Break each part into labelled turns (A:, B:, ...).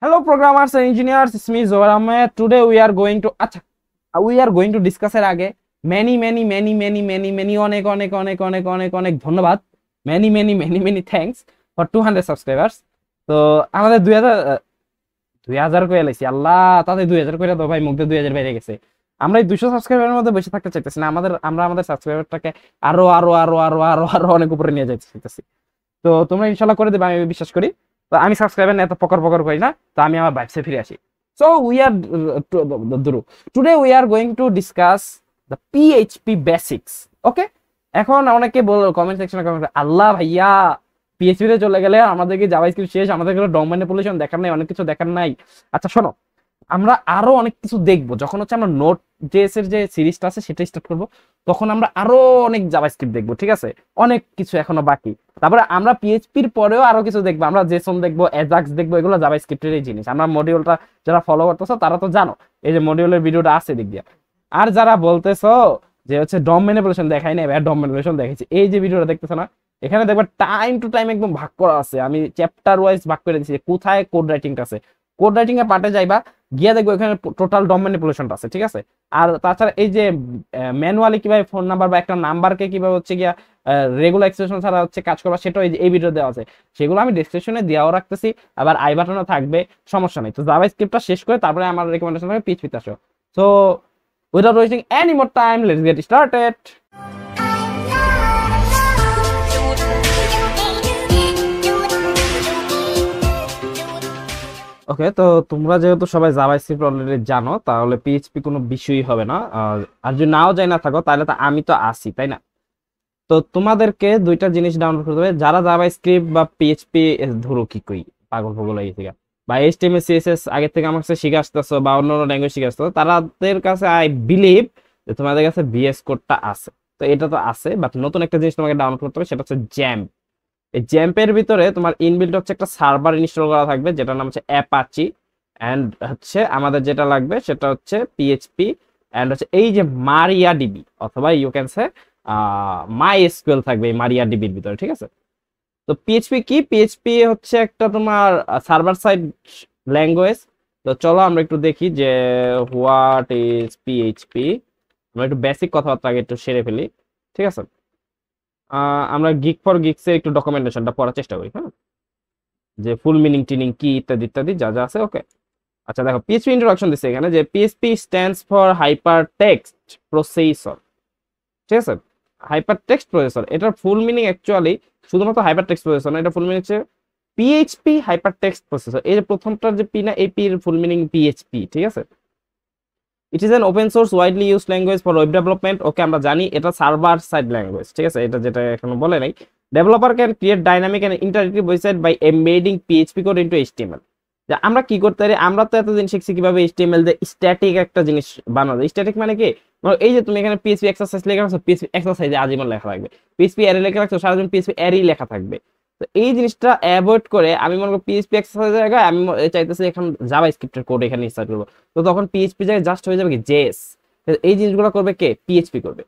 A: Hello, programmers and engineers. It's me, Zohar Ahmed. Today we are going to discuss এর আগে many অনেক ধন্যবাদ, many thanks for 200 subscribers. তো আমাদের 2000 করে লাইছি আল্লাহ, তাতে 2000 করে দাও ভাই, মুখ দিয়ে 2000 বেড়ে গেছে। আমরা এই 200 সাবস্ক্রাইবারের মধ্যে বসে থাকতে চাইতেছি না, আমরা আমাদের সাবস্ক্রাইবারটাকে আরো অনেক উপরে নিয়ে যেতে চাইতেছি। তো তোমরা ইনশাআল্লাহ করে দেবে, আমি বিশ্বাস করি। তো আমি সাবস্ক্রাইবার না এত পকর করি না, তো আমি আমার ভাইবসে ফিরে আসি। So today we are going to discuss the PHP basics. Okay, এখন অনেকে কমেন্ট সেকশনে কমেন্ট, আল্লাহ ভাইয়া পিএইচপি তে চলে গেলে আমাদেরকে জাভাস্ক্রিপ্ট শেষ, আমাদেরকে ডম ম্যানিপুলেশন দেখার নাই, অনেক কিছু দেখার নাই। আচ্ছা শোনো, আমরা আরো অনেক কিছু দেখবো যখন হচ্ছে আমরা নোট জেএস এর যে সিরিজটা আছে সেটা স্টার্ট করব, তখন আমরা আরো অনেক জাভাস্ক্রিপ্ট দেখবো, ঠিক আছে? অনেক কিছু এখনো বাকি। তারপরে আমরা পিএইচপির পরেও আরো কিছু দেখবো, আমরা জেসন দেখবো, এজাক্স দেখবো, এগুলো জাভাস্ক্রিপ্টের জিনিস। আমরা মডিউলটা যারা ফলো করতেছো তারা তো জানো, এই যে মডিউলের ভিডিওটা আছে দিক দিয়ে। আর যারা বলতেছো যে হচ্ছে ডম ম্যানিপুলেশন দেখাই না, ডম ম্যানিপুলেশন দেখাইছি, এই যে ভিডিওটা দেখতেছো না, এখানে দেখবা টাইম টু টাইম একদম ভাগ করা আছে, আমি চ্যাপ্টার ওয়াইজ ভাগ করে দিচ্ছি কোথায় কোড রাইটিংটা আছে। কোড রাইটিং এর পার্টে যাইবা, গিয়া দেখবো এখানে টোটাল ডম ম্যানিপুলেশনটা আছে, ঠিক আছে? আর তাছাড়া এই যে ম্যানুয়ালি কিভাবে ফোন নাম্বার বা একটা নাম্বারকে কিভাবে হচ্ছে গিয়া রেগুলার এক্সপ্রেশন ছাড়া হচ্ছে কাজ করবা, সেটাও এই ভিডিও দেওয়া আছে। সেগুলো আমি ডেসক্রিপশনে দেওয়াও রাখতেছি, আবার আই বাটনও থাকবে, সমস্যা নেই। তো জাভাস্ক্রিপ্টটা শেষ করে তারপরে আমার রেকমেন্ডেশন হবে পিএইচপিতে আসো। So without wasting any more time, let's get started. Okay, তো তোমরা যেহেতু সবাই জাভাস্ক্রিপ্ট অলরেডি জানো, তাহলে পিএইচপি কোনো বিষয়ই হবে না। আর যদি নাও যাই না থাকো, তাহলে তো আমি তো আসি, তাই না? তো তোমাদেরকে দুইটা জিনিস ডাউনলোড করতে হবে। যারা জাভাস্ক্রিপ্ট বা পিএইচপি ধরো কি কই পাগল এই থেকে, বা এইচটিএমএল সিএসএস আগে থেকে আমার কাছে শিখে আসতেছো বা অন্য ল্যাঙ্গুয়েজ শিখে আসতেছো, তাদের কাছে আই বিলিভ যে তোমাদের কাছে ভিএস কোডটা আছে। তো এটা তো আছে, বাট নতুন একটা জিনিস তোমাকে ডাউনলোড করতে হবে, সেটা হচ্ছে জ্যাম্প। এই জ্যাম্পের ভিতরে তোমার ইনবিল্ট হচ্ছে একটা সার্ভার ইনস্টল করা থাকবে, যেটার নাম হচ্ছে অ্যাপাচি। এন্ড হচ্ছে আমাদের যেটা লাগবে সেটা হচ্ছে পিএইচপি, এন্ড হচ্ছে এই যে মারিয়া ডিবি, অথবা you can say MySQL থাকবে এই মারিয়া ডিবির ভিতরে, ঠিক আছে? তো পিএইচপি কি? পিএইচপি হচ্ছে একটা তোমার সার্ভার সাইড ল্যাঙ্গুয়েজ। তো চলো আমরা একটু দেখি যে হোয়াট ইজ পিএইচপি। আমরা একটু বেসিক কথাবার্তা আগে একটু সেরে ফেলি, ঠিক আছে? আমরা গিক ফর গিক্স এর একটু ডকুমেন্টেশনটা পড়ার চেষ্টা করি, হ্যাঁ, যে ফুল মিনিং টিনিং কি ইত্যাদি ইত্যাদি যা যা আছে। ওকে, আচ্ছা দেখো, পিএইচপি ইন্ট্রোডাকশন দিচ্ছে এখানে যে PHP stands for hyper text processor, ঠিক আছে? হাইপার টেক্সট প্রসেসর, এটার ফুল মিনিং অ্যাকচুয়ালি শুধুমাত্র হাইপার টেক্সট প্রসেসর না, এটা ফুল মিনিং হচ্ছে পিএইচপি হাইপার টেক্সট প্রসেসর। এই যে প্রথমটার যে পি না, এই পি এর ফুল মিনিং পিএইচপি, ঠিক আছে? It is an open source widely used language for web development. Okay, আমরা জানি এটা সার্ভার সাইড ল্যাঙ্গুয়েজ, ঠিক আছে? এটা যেটা এখনো বলে নাই, developer can create dynamic and interactive website by embedding PHP code into HTML. যে আমরা কি করতে পারি, আমরা তো এতদিন শিখছি কিভাবে এইচটিএমএল দিয়ে স্ট্যাটিক একটা জিনিস বানানো যায়। স্ট্যাটিক মানে কি? এই যে তুমি এখানে পিএইচপি এক্সারসাইজ লেখা রাখছো, পিএইচপি এক্সারসাইজে আজীবন লেখা থাকবে, পিএইচপি অ্যারে লেখা রাখছো, সারাদিন পিএইচপি অ্যারেই লেখা থাকবে। তো এই জিনিসটা অ্যাভয়েড করে আমি মনে করি পিএইচপি এক্সারসাইজের জায়গায় আমি চাইতেছি এখন জাভাস্ক্রিপ্টের কোড এখানে ইনস্টল করবো। তো তখন পিএইচপি জায়গায় জাস্ট হয়ে যাবে কি জেএস। এই জিনিসগুলো করবে কে? পিএইচপি করবে।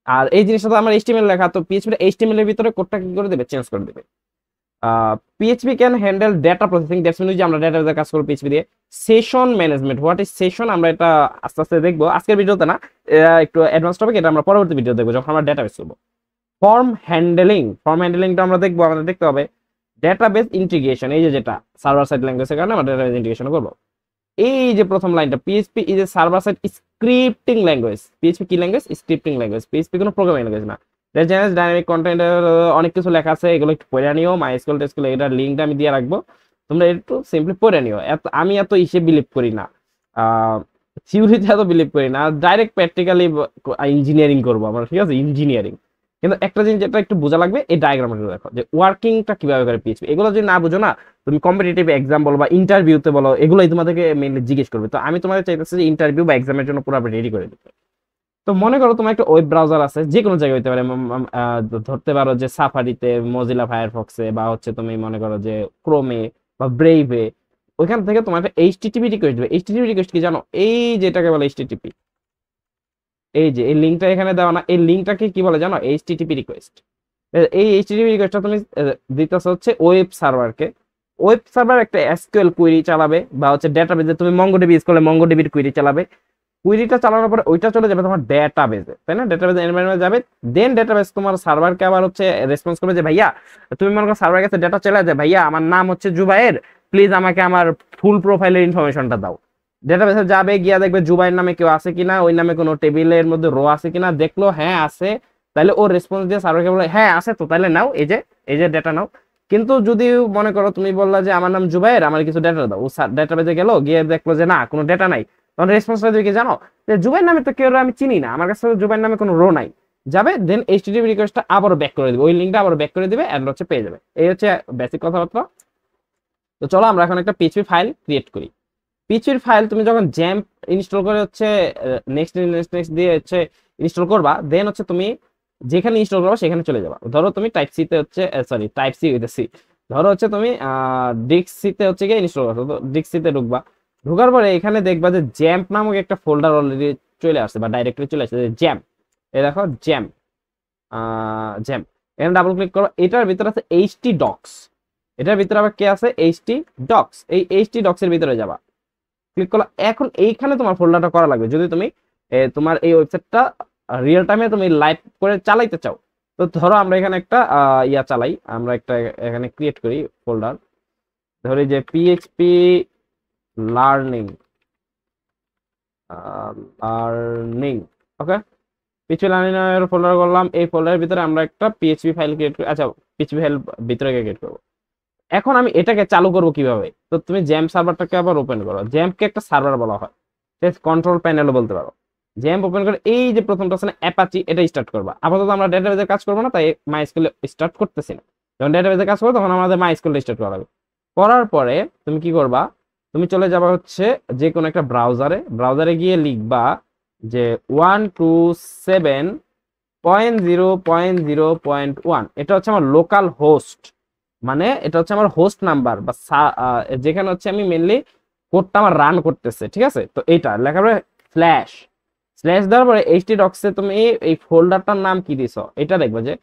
A: আর এই জিনিসটা তো আমার এইচটিএমএল লেখা, তো পিএইচপি এইচটিএমএল এর ভিতরে কোডটা কি করে দেবে? চেঞ্জ করে দেবে। PHP can handle data processing, that's mean যে আমরা ডেটাবেজে কাজ করব পিএইচপি দিয়ে। Session management, what is session, আমরা এটা আস্তে আস্তে দেখবো, আজকের ভিডিওতে না, একটু অ্যাডভান্স টপিক, এটা আমরা পরবর্তী ভিডিও দেখবো যখন আমরা ডেটাবেজ করব। ফর্ম হ্যান্ডলিংটা আমরা দেখবো, আমাদের দেখতে হবে ডেটাবেজ ইন্টিগ্রেশন, এই যে যেটা সার্ভার সাইড ল্যাঙ্গুয়েজের কারণে আমরা ডেটাবেজ ইন্টিগ্রেশন করব। এই যে প্রথম লাইনটা, PHP is a server side scripting language. PHP কি ল্যাঙ্গুয়েজ? Scripting language. পিএইচপি কোনো প্রোগ্রামিং ল্যাঙ্গুয়েজ না। ডাইনামিক কন্টেন্ট, অনেক কিছু লেখা আছে, এগুলো একটু পড়ে নিও। মাইএসকিউএল টেস্টগুলো, এটার লিঙ্কটা আমি দিয়ে রাখবো, তোমরা একটু সিম্পলি পড়ে নিও। আমি এত ইসে বিলিভ করি না, থিওরিতে এত বিলিভ করি না, ডাইরেক্ট প্র্যাকটিক্যালি ইঞ্জিনিয়ারিং করবো আমরা, ঠিক আছে? ইঞ্জিনিয়ারিং। কিন্তু একটা জিনিস যেটা একটু বোঝা লাগবে, এই ডায়াগ্রামটা দেখো যে ওয়ার্কিংটা কিভাবে করে পিএইচপি। এগুলো যদি না বুঝো না, তুমি কম্পিটিটিভ এক্সাম বলো বা ইন্টারভিউতে বলো, এগুলোই তোমাদেরকে মেইনলি জিজ্ঞেস করবে। তো আমি তোমাদের চাইতেছি যে ইন্টারভিউ বা এক্সামের জন্য পুরোপুরি রেডি করে দিতে। তো মনে করো তোমার একটা ওয়েব ব্রাউজার আছে, যে কোনো জায়গায় হতে পারে, ধরতে পারো যে সাফারিতে, মজিলা ফায়ারফক্সে, বা হচ্ছে তুমি মনে করো যে ক্রোমে বা ব্রেইভে। ওইখান থেকে তোমার একটা এইচটিটিপি রিকোয়েস্ট দেবে। এইচটিটিপি রিকোয়েস্ট কি জানো? এই যেটাকে বলে এইচটিটিপি, এই যে এই লিঙ্কটা এখানে দেওয়া না, এই লিঙ্কটাকে কি বলে জানো? HTTP request. এই এইচটিটিপি রিকোয়েস্টটা তুমি দিতেছো হচ্ছে ওয়েব সার্ভারকে, ওয়েব সার্ভার একটা এসকিউএল কোয়েরি চালাবে, বা হচ্ছে ডেটাবেজে তুমি মঙ্গোডিবি ইউজ করলে মঙ্গোডিবির কোয়েরি চালাবে। কুইরিটা চালানোর পরে ওইটা চলে যাবে তোমার ডেটাবেজে, তাই না? ডেটাবেজে এনভায়রনমেন্টে যাবে, দেন ডেটাবেজ তোমার সার্ভারকে আবার হচ্ছে রেসপন্স করবে যে ভাইয়া, তুমি মনে করো সার্ভার কাছে ডেটা চলে যায়, ভাইয়া আমার নাম হচ্ছে জুবায়ের, প্লিজ আমাকে আমার ফুল প্রোফাইলের ইনফরমেশনটা দাও। ডেটাবেজে যাবে, গিয়া দেখবে জুবাইয়ের নামে কেউ আছে কিনা, ওই নামে কোনো টেবিলের মধ্যে রো আছে কিনা, দেখলো হ্যাঁ আছে, তাহলে ও রেসপন্স দিয়ে সার্ভারকে বলে হ্যাঁ আছে তো, তাহলে নাও, এই যে ডেটা নাও। কিন্তু যদি মনে করো তুমি বললা যে আমার নাম জুবায়ের, আমার কিছু ডেটা দাও, ও ডেটাবেজে গেল, গিয়ে দেখলো যে না কোনো ডেটা নাই, তখন রেসপন্সটা দিবে কি জানো, যে জুবাইর নামে তো কেউ আমি চিনি না, আমার কাছে জুবাইর নামে কোনো রো নাই। যাবে, দেন এইচটিটিপি রিকোয়েস্টটা আবার ব্যাক করে দিবে, ওই লিঙ্কটা আবার ব্যাক করে দিবে, এন্ড হচ্ছে পেয়ে যাবে। এই হচ্ছে বেসিক কথাবার্তা। তো চলো আমরা এখন একটা পিএইচপি ফাইল ক্রিয়েট করি। পিএইচপি ফাইল তুমি যখন জ্যাম্প ইনস্টল করে হচ্ছে নেক্সট নেক্সট দিয়ে হচ্ছে ইনস্টল করবা, দেন হচ্ছে তুমি যেখানে ইনস্টল করবা সেখানে চলে যাবা। ধরো তুমি টাইপ সি তে হচ্ছে sorry type C with C, ধরো হচ্ছে তুমি ডিক্স সি তে হচ্ছে গিয়ে ইনস্টল করছো, তো ডিক্স সি তে ঢুকবা। ঢোকার পরে এখানে দেখবা যে জ্যাম্প নামক একটা ফোল্ডার অলরেডি চলে আসছে, বা ডাইরেক্টলি চলে আসছে, জ্যাম্প। এই দেখো জ্যাম্প, জ্যাম্প, এখানে ডাবল ক্লিক করো। এটার ভিতরে আছে এইচটি ডক্স, এটার ভিতরে আবার কে আছে, এইচটি ডক্স। এই এইচটি ডক্স এর ভিতরে যাবা, ক্লিক করলা। এখন এইখানে তোমার ফোল্ডারটা করা লাগবে যদি তুমি তোমার এই ওয়েবসাইটটা রিয়েল টাইমে তুমি লাইভ করে চালাইতে চাও। তো ধরো আমরা এখানে একটা ইয়া চালাই, আমরা একটা এখানে ক্রিয়েট করি ফোল্ডার, ধরি যে পিএইচপি লার্নিং, লার্নিং, ওকে, পিএইচপি লার্নিং এর ফোল্ডার করলাম। এই ফোল্ডারের ভিতরে আমরা একটা পিএইচপি ফাইল ক্রিয়েট করি, আচ্ছা পিএইচপি ফাইল ভিতরে ক্রিয়েট করব। এখন আমি এটাকে চালু করব কিভাবে, তো তুমি জ্যাম্প সার্ভারটাকে আবার ওপেন করো। জ্যাম্পকে একটা সার্ভার বলা হয়, কন্ট্রোল প্যানেলও বলতে পারো। জ্যাম্প ওপেন করে এই যে প্রথমটা আছে না অ্যাপাচি, এটা স্টার্ট করবা। আপাতত আমরা ডেটাবেজে কাজ করবো না, তাই মাইস্কুল স্টার্ট করতেছি না। যখন ডেটাবেজে কাজ করবো তখন আমাদের মাইস্কুলটা স্টার্ট করা লাগবে। করার পরে তুমি কি করবা, তুমি চলে যাবা হচ্ছে যে কোনো একটা ব্রাউজারে, ব্রাউজারে গিয়ে লিখবা যে 127.0.0.1, এটা হচ্ছে আমার লোকাল হোস্ট, মানে এটা হচ্ছে আমার হোস্ট নাম্বার, বা যেখানে হচ্ছে আমি মেনলি কোডটা আমার রান করতেছে, ঠিক আছে? তো এইটা লেখার পরে স্ল্যাশ, স্ল্যাশ দেওয়ার পরে এইচটি ডক্সে তুমি এই ফোল্ডারটার নাম কি দিছো, এটা দেখবে যে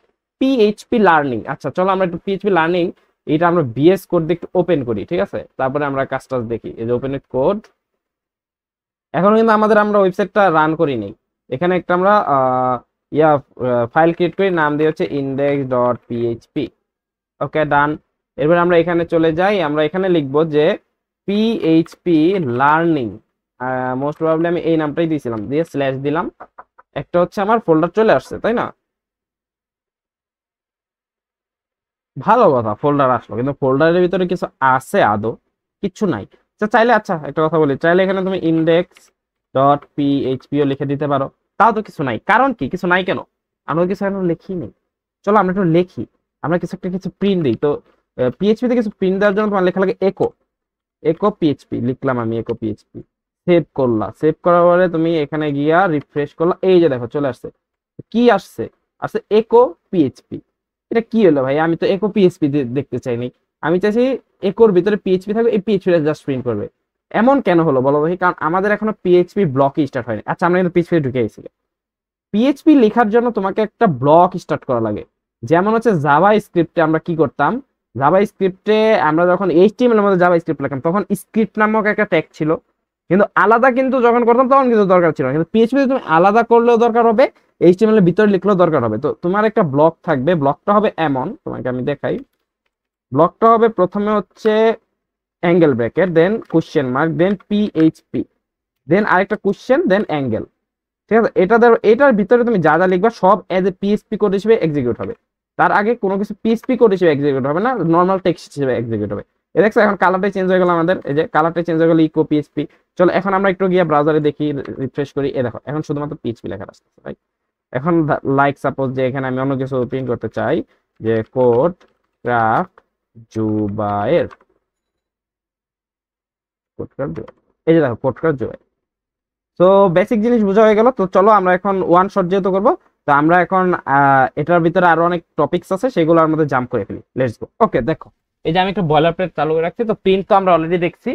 A: পিএইচপি লার্নিং। আচ্ছা চলো আমরা একটু পিএইচপি লার্নিং, এটা আমরা বিএস কোড দিয়ে একটু ওপেন করি, ঠিক আছে? তারপরে আমরা কাজটা দেখি, এই যে ওপেন উইথ কোড। এখন কিন্তু আমরা ওয়েবসাইটটা রান করি নাই, এখানে একটা আমরা ইয়া ফাইল ক্রিয়েট করি, নাম দিয়ে হচ্ছে index.php, ওকে ডান। এরপর আমরা এখানে চলে যাই, আমরা এখানে লিখবো যে পিএইচপি লার্নিং, মোস্ট প্রবাবলি আমি এই নামটাই দিয়েছিলাম, দিয়ে স্ল্যাশ দিলাম। একটা হচ্ছে আমার ফোল্ডার চলে আসছে, তাই না? ভালো কথা, ফোল্ডার আসলো, কিন্তু ফোল্ডারের ভিতরে কিছু আছে আদৌ? কিছু নাই। আচ্ছা চাইলে, আচ্ছা একটা কথা বলি, চাইলে এখানে তুমি index.phpও লিখে দিতে পারো, তাও তো কিছু নাই। কারণ কি কিছু নাই কেন, আমরা কিছু এখন লিখি নেই। চলো আমরা একটু লিখি, আমরা কিছু প্রিন্ট দিই। তো পিএইচপি তে কিছু প্রিন্ট দেওয়ার জন্য তোমার লেখা লাগে একো, একো পিএইচপি লিখলাম আমি, একো পিএইচপি, সেভ করলা। সেভ করার পরে তুমি এখানে গিয়া রিফ্রেশ করলা, এই যে দেখো চলে আসছে। কি আসছে, আসছে একো পিএইচপি। এটা কি হলো ভাই, আমি তো একো পিএইচপি দেখতে চাইনি, আমি চাইছি একোর ভিতরে পিএইচপি থাকবে, এই পিএইচপি জাস্ট প্রিন্ট করবে। এমন কেন হলো বলো ভাই, কারণ আমাদের এখনো পিএইচপি ব্লকই স্টার্ট হয়নি। আচ্ছা আমরা কিন্তু পিএইচপি ঢুকে গেছি। পিএইচপি লেখার জন্য তোমাকে একটা ব্লক স্টার্ট করা লাগে। যেমন হচ্ছে জাভা স্ক্রিপ্টে আমরা কি করতাম, জাভা স্ক্রিপ্টে আমরা যখন এইচটিএমএল এর মধ্যে জাভা স্ক্রিপ্ট লিখতাম তখন স্ক্রিপ্ট নামক একটা ট্যাগ ছিল, কিন্তু আলাদা কিন্তু যখন করতাম তখন কিন্তু দরকার ছিল না। কিন্তু পিএইচপি তুমি আলাদা করলেও দরকার হবে, এইচটিএমএল এর ভিতরে লিখলেও দরকার হবে। তো তোমার একটা ব্লক থাকবে, ব্লকটা হবে এমন, তোমাকে আমি দেখাই। ব্লকটা হবে প্রথমে হচ্ছে angle bracket, then question mark, then PHP, then আরেকটা কোশ্চেন, দেন অ্যাঙ্গেল, ঠিক আছে? এটার ভিতরে তুমি যা যা লিখবা সব এজ এ পিএইচপি কোড হিসেবে এক্সিকিউট হবে। তার আগে কোনো কিছু পিএইচপি কোড হিসেবে এক্সিকিউট হবে না, নর্মাল টেক্সট হিসেবে এক্সিকিউট হবে। এই দেখছো এখন কালারটাই চেঞ্জ হয়ে গেল আমাদের, এই যে কালারটাই চেঞ্জ হয়ে গেল, ইকো পিএইচপি। চলো এখন আমরা একটু গিয়ে ব্রাউজারে দেখি, রিফ্রেশ করি, এই দেখো এখন শুধুমাত্র পিএইচপি লেখা আসছে ভাই। এখন লাইক সাপোজ যে এখানে আমি অন্য কিছু প্রিন্ট করতে চাই, যে code craft Jubayer, code craft Jubayer, এই যে দেখো কোড ক্রাফট জুবায়ের। তো বেসিক জিনিস বোঝা হয়ে গেল। তো চলো আমরা এখন ওয়ান শট যেহেতু করবো, তো আমরা এখন এটার ভিতরে আরো অনেক টপিকস আছে, সেগুলোর মধ্যে জাম্প করে ফেলি। Let's go. ওকে দেখো, এই যে আমি একটা বয়লার প্লেট চালু করে রাখছি, তো প্রিন্ট তো আমরা অলরেডি দেখছি।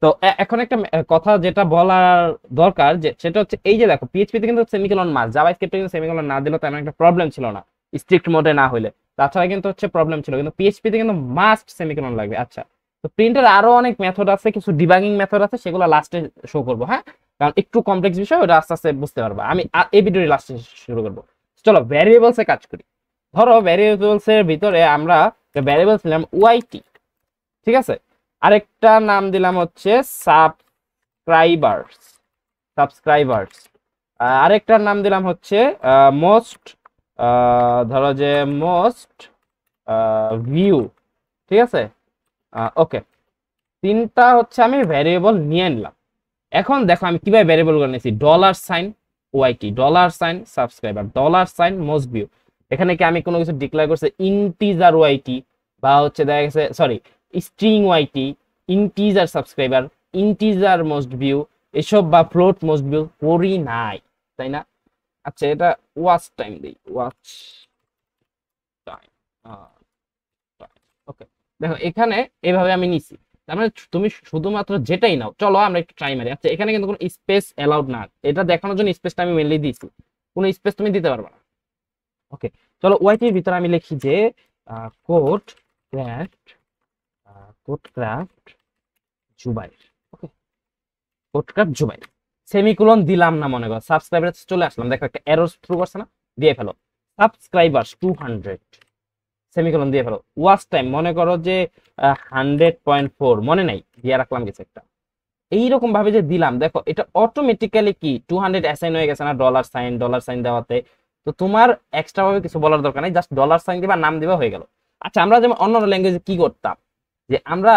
A: তো এখন একটা কথা যেটা বলার দরকার, যে সেটা হচ্ছে এই যে দেখো পিএইচপি তে কিন্তু সেমিকোলন মাস্ট, জাভা স্ক্রিপ্টে কিন্তু সেমিকোলন না দিলে তেমন একটা প্রবলেম ছিল না, স্ট্রিক্ট মোডে না হইলে। তাছাড়া কিন্তু হচ্ছে প্রবলেম ছিল, কিন্তু পিএইচপি তে কিন্তু মাস্ট সেমিকোলন লাগবে। আচ্ছা তো প্রিন্টের আরো অনেক মেথড আছে, কিছু ডিবাগিং মেথড আছে, সেগুলো লাস্টে শো করবো, হ্যাঁ, কারণ একটু কমপ্লেক্স বিষয়, ওটা আস্তে আস্তে বুঝতে পারবা। আমি এই ভিডিওর লাস্টে শুরু করবো। চলো ভ্যারিয়েবলসে কাজ করি। ধরো ভ্যারিয়েবলস এর ভিতরে আমরা ভ্যারিয়েবলস নিলাম ওয়াইটি, ঠিক আছে, আরেকটা নাম দিলাম হচ্ছে সাবস্ক্রাইবার্স, সাবস্ক্রাইবার্স, আরেকটার নাম দিলাম হচ্ছে মোস্ট, ধরো যে মোস্ট ভিউ, ঠিক আছে, ওকে, তিনটা হচ্ছে আমি ভ্যারিয়েবল নিয়ে নিলাম। এখন দেখো আমি কিভাবে ভ্যারিয়েবল করে নিয়েছি, dollar sign YT, dollar sign subscriber, dollar sign most view. এখানে কি আমি কোনো কিছু ডিক্লেয়ার করছি ইন্টিজার ওয়াইটি, বা হচ্ছে দেখা গেছে sorry string YT, integer subscriber, integer most view এসব, বা ফ্লোট মোস্ট ভিউ করি নাই, তাই না? আচ্ছা এটা ওয়াচ টাইম দিই, ওয়াচ টাইম, ওকে, দেখো এখানে এভাবে আমি নিছি। তার মানে তুমি শুধুমাত্র যেটাই নাও, চলো আমরা একটু ট্রাই মারি। আচ্ছা এখানে কিন্তু কোনো স্পেস অ্যালাউড না, এটা দেখানোর জন্য স্পেসটা আমি মেনলি দিয়েছি, কোনো স্পেস তুমি দিতে পারবে না। ওকে, চলো ওয়াইটির ভিতরে আমি লিখি যে code craft, code craft Zubair, okay, code craft Zubair, semicolon দিলাম না, মনে করো সাবস্ক্রাইবার চলে আসলাম, দেখো একটা এরর থ্রু করছে না, দিয়ে ফেলো সাবস্ক্রাইবার্স 200, সেমিকোলন দিয়ে ফেলো। ওয়াচ টাইম মনে করো যে 100.4, মনে নাই, দিয়ে রাখলাম কিছু একটা, এইরকম ভাবে যে দিলাম, দেখো এটা অটোমেটিক্যালি কি 200 অ্যাসাইন হয়ে গেছে না ডলার সাইন দেওয়াতে। তো তোমার এক্সট্রা ভাবে কিছু বলার দরকার নাই, জাস্ট ডলার সাইন দিবা, নাম দিবা, হয়ে গেল। আচ্ছা আমরা যেমন অন্য ল্যাঙ্গুয়েজে কি করতাম, যে আমরা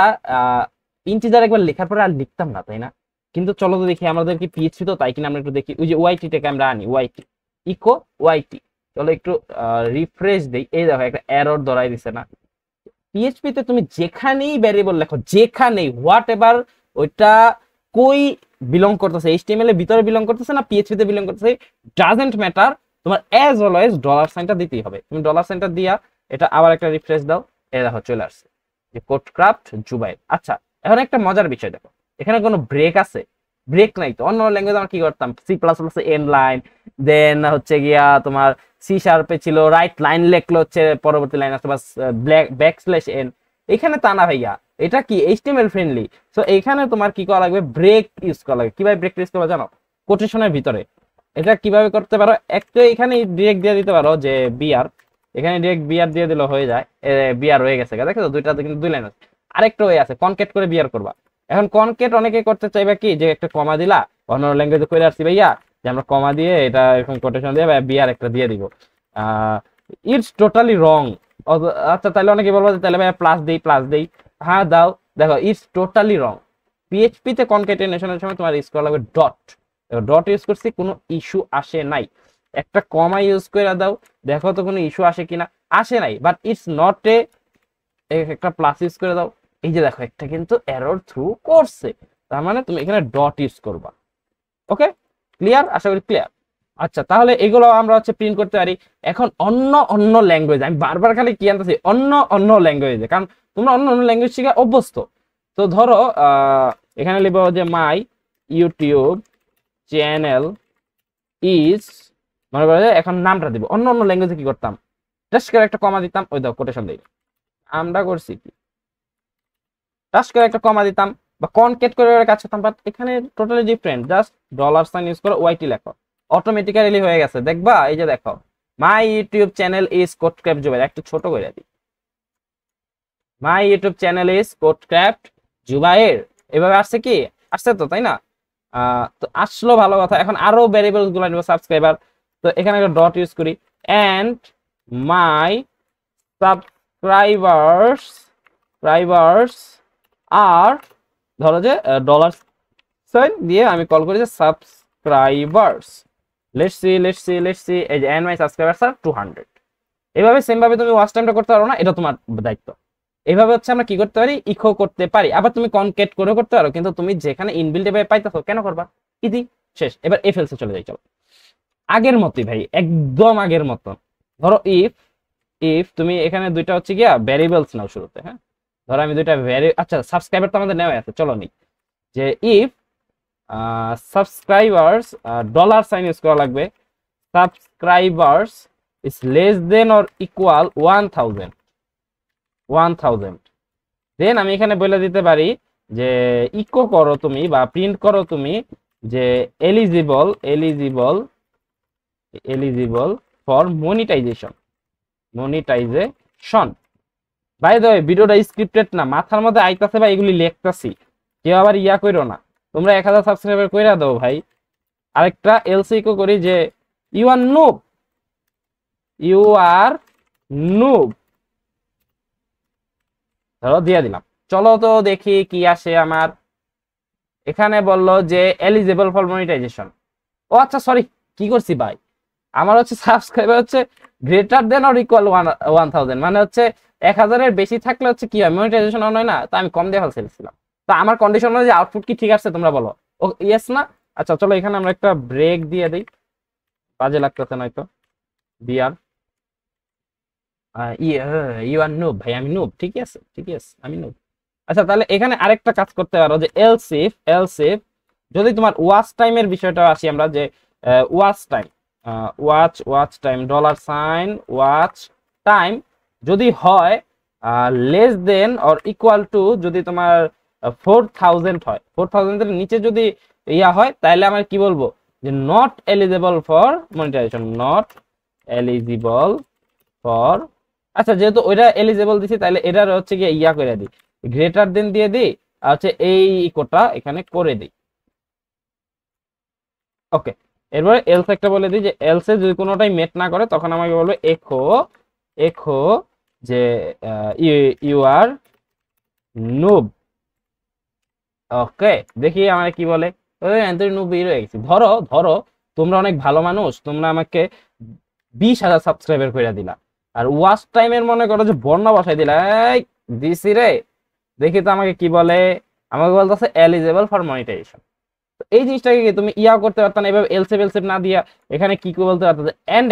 A: ইন্টিজার একবার লেখার পরে আর লিখতাম না, তাই না? কিন্তু চলো তো দেখি আমাদের কি পিএইচপি তো তাই কিনা, আমরা একটু দেখি। ওই যে ওয়াইটি টাকে আমরা আনি, ওয়াইটি ইকো ওয়াইটি, চলো একটু রিফ্রেশ দেই। এই দেখো একটা এরর ধরাই দিছে না। পিএইচপি তে তুমি যেখানেই ভ্যারিয়েবল লেখো, যেখানেই হোয়াট এভার, ওইটা কই বিলং করতেছে, এইচটিএমএল এর ভিতরে বিলং করতেছে না পিএইচপি তে বিলং করতেছে, ডাজন্ট ম্যাটার, তোমার অ্যাজ অলওয়েজ ডলার সাইনটা দিতেই হবে। তুমি ডলার সাইনটা দিয়া এটা আবার একটা রিফ্রেশ দাও, এই দেখো চলে আসছে যে কোডক্রাফট জুবাইর। আচ্ছা এখন একটা মজার বিষয় দেখো, এখানে কোনো ব্রেক আছে? ব্রেক নাই তো। অন্য ল্যাঙ্গুয়েজ আমরা কি করতাম, C plus plus end line, then হচ্ছে গিয়া তোমার সি শার্পে ছিল রাইট লাইন লেখলো হচ্ছে পরবর্তী লাইন আসতে, বাস ব্যাকস্ল্যাশ এন। এখানে তা না ভাইয়া, এটা কি এইচটিএমএল ফ্রেন্ডলি, সো এখানে তোমার কি করা লাগবে, ব্রেক ইউজ করা লাগবে। কিভাবে ব্রেক ইউজ করবে জানো? কোটেশনের ভিতরে। এটা কিভাবে করতে পারো, একটা এখানে ডিরেক্ট দিয়ে দিতে পারো যে বিআর, এখানে ডিরেক্ট বিআর দিয়ে দিলে হয়ে যায়, বিআর হয়ে গেছে, দেখো তো দুইটা কিন্তু দুই লাইন আছে। আরেকটা ওয়ে আছে, কনকেট করে বিআর করবা। এখন কনকেট অনেকে করতে চাইবে কি, যে একটা কমা দিলা, অন্য ল্যাঙ্গুয়েজে করে আসছি ভাইয়া যে আমরা কমা দিয়ে এটা এরকম কোটেশন দিয়ে বিআর একটা দিয়ে দিব, ইটস টোটালি রং। আচ্ছা তাহলে অনেকে বলবো যে তাহলে ভাই প্লাস দেই, হ্যাঁ দাও, দেখো ইটস টোটালি রং। পিএইচপি তে কনকেটেনেশনের সময় তোমার ইউজ করা লাগবে ডট, ডট ইউজ করছি, কোনো ইস্যু আসে নাই। একটা কমা ইউজ করে দাও, দেখো তো কোনো ইস্যু আসে কিনা, আসে নাই, বাট ইটস নট এ, একটা প্লাস ইউজ করে দাও, এই যে দেখো একটা কিন্তু এরর থ্রু করছে, তার মানে তুমি এখানে ডট ইউজ করবা। ওকে ক্লিয়ার, আশা করি ক্লিয়ার। আচ্ছা তাহলে এগুলো আমরা হচ্ছে প্রিন্ট করতে পারি। এখন অন্য ল্যাঙ্গুয়েজ, আমি বারবার খালি কি আনতেছি, অন্য ল্যাঙ্গুয়েজে, কারণ তোমরা অন্য ল্যাঙ্গুয়েজ শিখে অভ্যস্ত। তো ধরো এখানে লিখবো যে মাই ইউটিউব চ্যানেল ইজ, মনে করো যে এখন নামটা দিব। অন্য ল্যাঙ্গুয়েজে কি করতাম, জাস্ট করে একটা কমা দিতাম, ওই দাও কোটেশন দিই, আমরা করছি কি জাস্ট করে একটা কমা দিতাম, বা কনকেট করে কাজ করতাম, বাট এখানে totally different, just dollar sign use করে ওয়াইটি লেখো, অটোমেটিক্যালি হয়ে গেছে। দেখবা এই যে দেখো my YouTube channel is codecraft Zubair, একটু ছোট করে দিই, my YouTube channel is codecraft Zubair, এভাবে আসছে কি, আসছে তো, তাই না? তো আসলো, ভালো কথা। এখন আরো ভ্যারিয়েবলস গুলো নিব, সাবস্ক্রাইবার, তো এখানে একটা ডট ইউজ করি, এন্ড মাই সাবস্ক্রাইবার্স আর, ধরো যে ডলার সাইন দিয়ে আমি কল করি যে সাবস্ক্রাইবার্স, লেটস সি এই যে এন্ড মাই সাবস্ক্রাইবার্স আর 200। এইভাবে সেম ভাবে তুমি ওয়াচ টাইমটা করতে পারো না, এটা তোমার দায়িত্ব। এইভাবে হচ্ছে আমরা কি করতে পারি, ইকো করতে পারি, আবার তুমি কনকেট করে করতে পারো, কিন্তু তুমি যেখানে ইনবিল্ট এভাবে পাইতেছো কেন করবা, ইজি, শেষ। এবার এফএলসে চলে যাই, চলো আগের মতই ভাই, একদম আগের মতন। ধরো ইফ তুমি এখানে দুইটা হচ্ছে গিয়া ভ্যারিয়েবলস নাও শুরুতে, হ্যাঁ, ধরো আমি দুইটা আচ্ছা সাবস্ক্রাইবার তো আমাদের নেওয়া আছে, চলো নি যে if subscribers, dollar sign use করা লাগবে, subscribers is less than or equal 1000, then আমি এখানে বলে দিতে পারি যে ইকো করো তুমি বা প্রিন্ট করো তুমি যে eligible eligible eligible for monetization. By the way ভিডিওটা স্ক্রিপ্টেড না, মাথার মধ্যে আইতাছে বা এগুলি লিখতাছি, কেউ আবার ইয়া কইরো না। তোমরা 1000 সাবস্ক্রাইবার কইরা দাও ভাই। আরেকটা এলসি ইকো করি যে you are noob, you are noob, ধরো দিয়ে দিলাম। চলো তো দেখি কি আসে আমার। এখানে বললো যে এলিজিবল ফর মনিটাইজেশন। ও আচ্ছা সরি, কি করছি ভাই, আমার হচ্ছে সাবস্ক্রাইবার হচ্ছে গ্রেটার দেন অর ইকুয়াল 1000, মানে হচ্ছে 1000-এর বেশি থাকলে হচ্ছে কি হয়, মনিটাইজেশন অন হয় না। তো আমি কম দিয়ে ফেলছিলাম। তো আমার কন্ডিশন অনুযায়ী আউটপুট কি ঠিক আছে তোমরা বলো। ও ইয়েস না? আচ্ছা চলো এখানে আমরা একটা ব্রেক দিয়ে দিই, বাজে লাগতেছে নয়তো। বিআর ইউ আর নুব, ভাই আমি নুব, ঠিক আছে ঠিক আছে আমি নুব। আচ্ছা তাহলে এখানে আরেকটা কাজ করতে পারো যে এলসিফ যদি তোমার ওয়াচ টাইমের বিষয়টা আসি আমরা, যে watch time watch time $, watch time যদি হয় less than or equal to, যদি তোমার 4000 হয়, 4000 এর নিচে যদি ইয়া হয়, তাহলে আমরা কি বলবো যে not eligible for monetization, not eligible for. আচ্ছা যেহেতু ওইটা এলিজিবল দিছি, তাহলে এটার হচ্ছে গিয়ে ইয়া করে দিই, গ্রেটার দেন দিয়ে দিই, আর হচ্ছে এই ইকোটা এখানে করে দিই। ওকে, এরপরে এলস একটা বলে দিই যে এলসে যদি কোনোটাই মেট না করে, তখন আমাকে বলবে এখো এখো যে ইউ আর নুব। ওকে, দেখি আমার কি বলে। ওই অ্যান্থনি নুব বের হয়ে গেছি। ধরো ধরো তোমরা অনেক ভালো মানুষ, তোমরা আমাকে 20,000 সাবস্ক্রাইবার করে দিলা, আর ওয়াচ টাইমের মনে করো যে বর্ণা বসাই দিলা, এই দিছি রে। দেখি তো আমাকে কি বলে, আমাকে বলতেছে এলিজিবল ফর মনিটাইজেশন। তো এই জিনিসটাকে কি তুমি ইয়া করতে পারতাম না, এভাবে এলসেভ এলসেভ না দিয়া এখানে কি বলতে পারতো যে এন্ড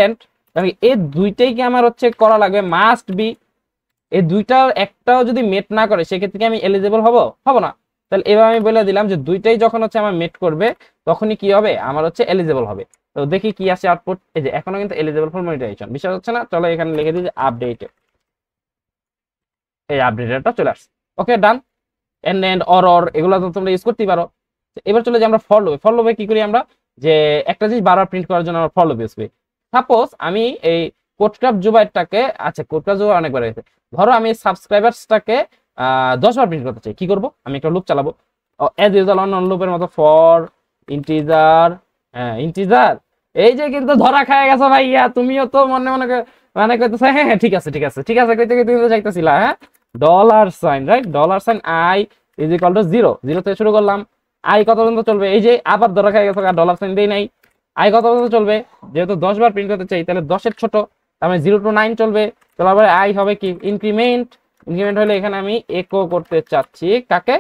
A: এই দুইটাই কি আমার হচ্ছে করা লাগবে, মাস্ট বি। এই দুইটার একটাও যদি মেট না করে, সেক্ষেত্রে কি আমি এলিজিবল হব না। তাহলে এবার আমি বলে দিলাম যে দুইটাই যখন হচ্ছে আমার মেট করবে, তখনই কি হবে, আমার হচ্ছে এলিজিবল হবে। তো দেখি কি আসে আউটপুট। এই যে এখনো কিন্তু এলিজিবল ফর মনিটাইজেশন, বিশ্বাস হচ্ছে না? চলো এখানে লিখে দিই যে আপডেট, এই আপডেটটা চলে আসছে। ওকে ডান। এন্ড অর এগুলো তো তোমরা ইউজ করতেই পারো। এবার চলে যে আমরা ফর লুপে কি করি আমরা, যে একটা জিনিস বারবার প্রিন্ট করার জন্য আমরা ফর লুপ ইউজ করি। সাপোজ আমি এই কোডক্রাফট জুবাইরটাকে, আচ্ছা কোডক্রাফট জুবাইর অনেকবার হয়েছে, ধরো আমি সাবস্ক্রাইবারসটাকে 10 বার প্রিন্ট করতে চাই, কি করব, আমি একটা লুপ চালাবো এজ ইউজুয়াল অন লুপের মতো, ফর ইন্টিজার, হ্যাঁ ইন্টিজার। এই যে কিন্তু ধরা খায় গেছো ভাইয়া, তুমিও তো মনে মনে মানে কইতেছ হ্যাঁ হ্যাঁ ঠিক আছে ঠিক আছে ঠিক আছে কইতে কইতে যাইতেছিলা, হ্যাঁ $, right, $, I is equal to 0, 0 থেকে শুরু করলাম। আই কত পর্যন্ত চলবে, এই যে আবার ধরা খাই গেছে, $, দেই নাই। আই কত পর্যন্ত চলবে, যেহেতু 10 বার প্রিন্ট করতে চাই, তাহলে 10 এর ছোট, তার মানে 0 to 9 চলবে। চলার পরে আই হবে কি ইনক্রিমেন্ট, ইনক্রিমেন্ট হলে এখানে আমি একো করতে চাচ্ছি কাকে,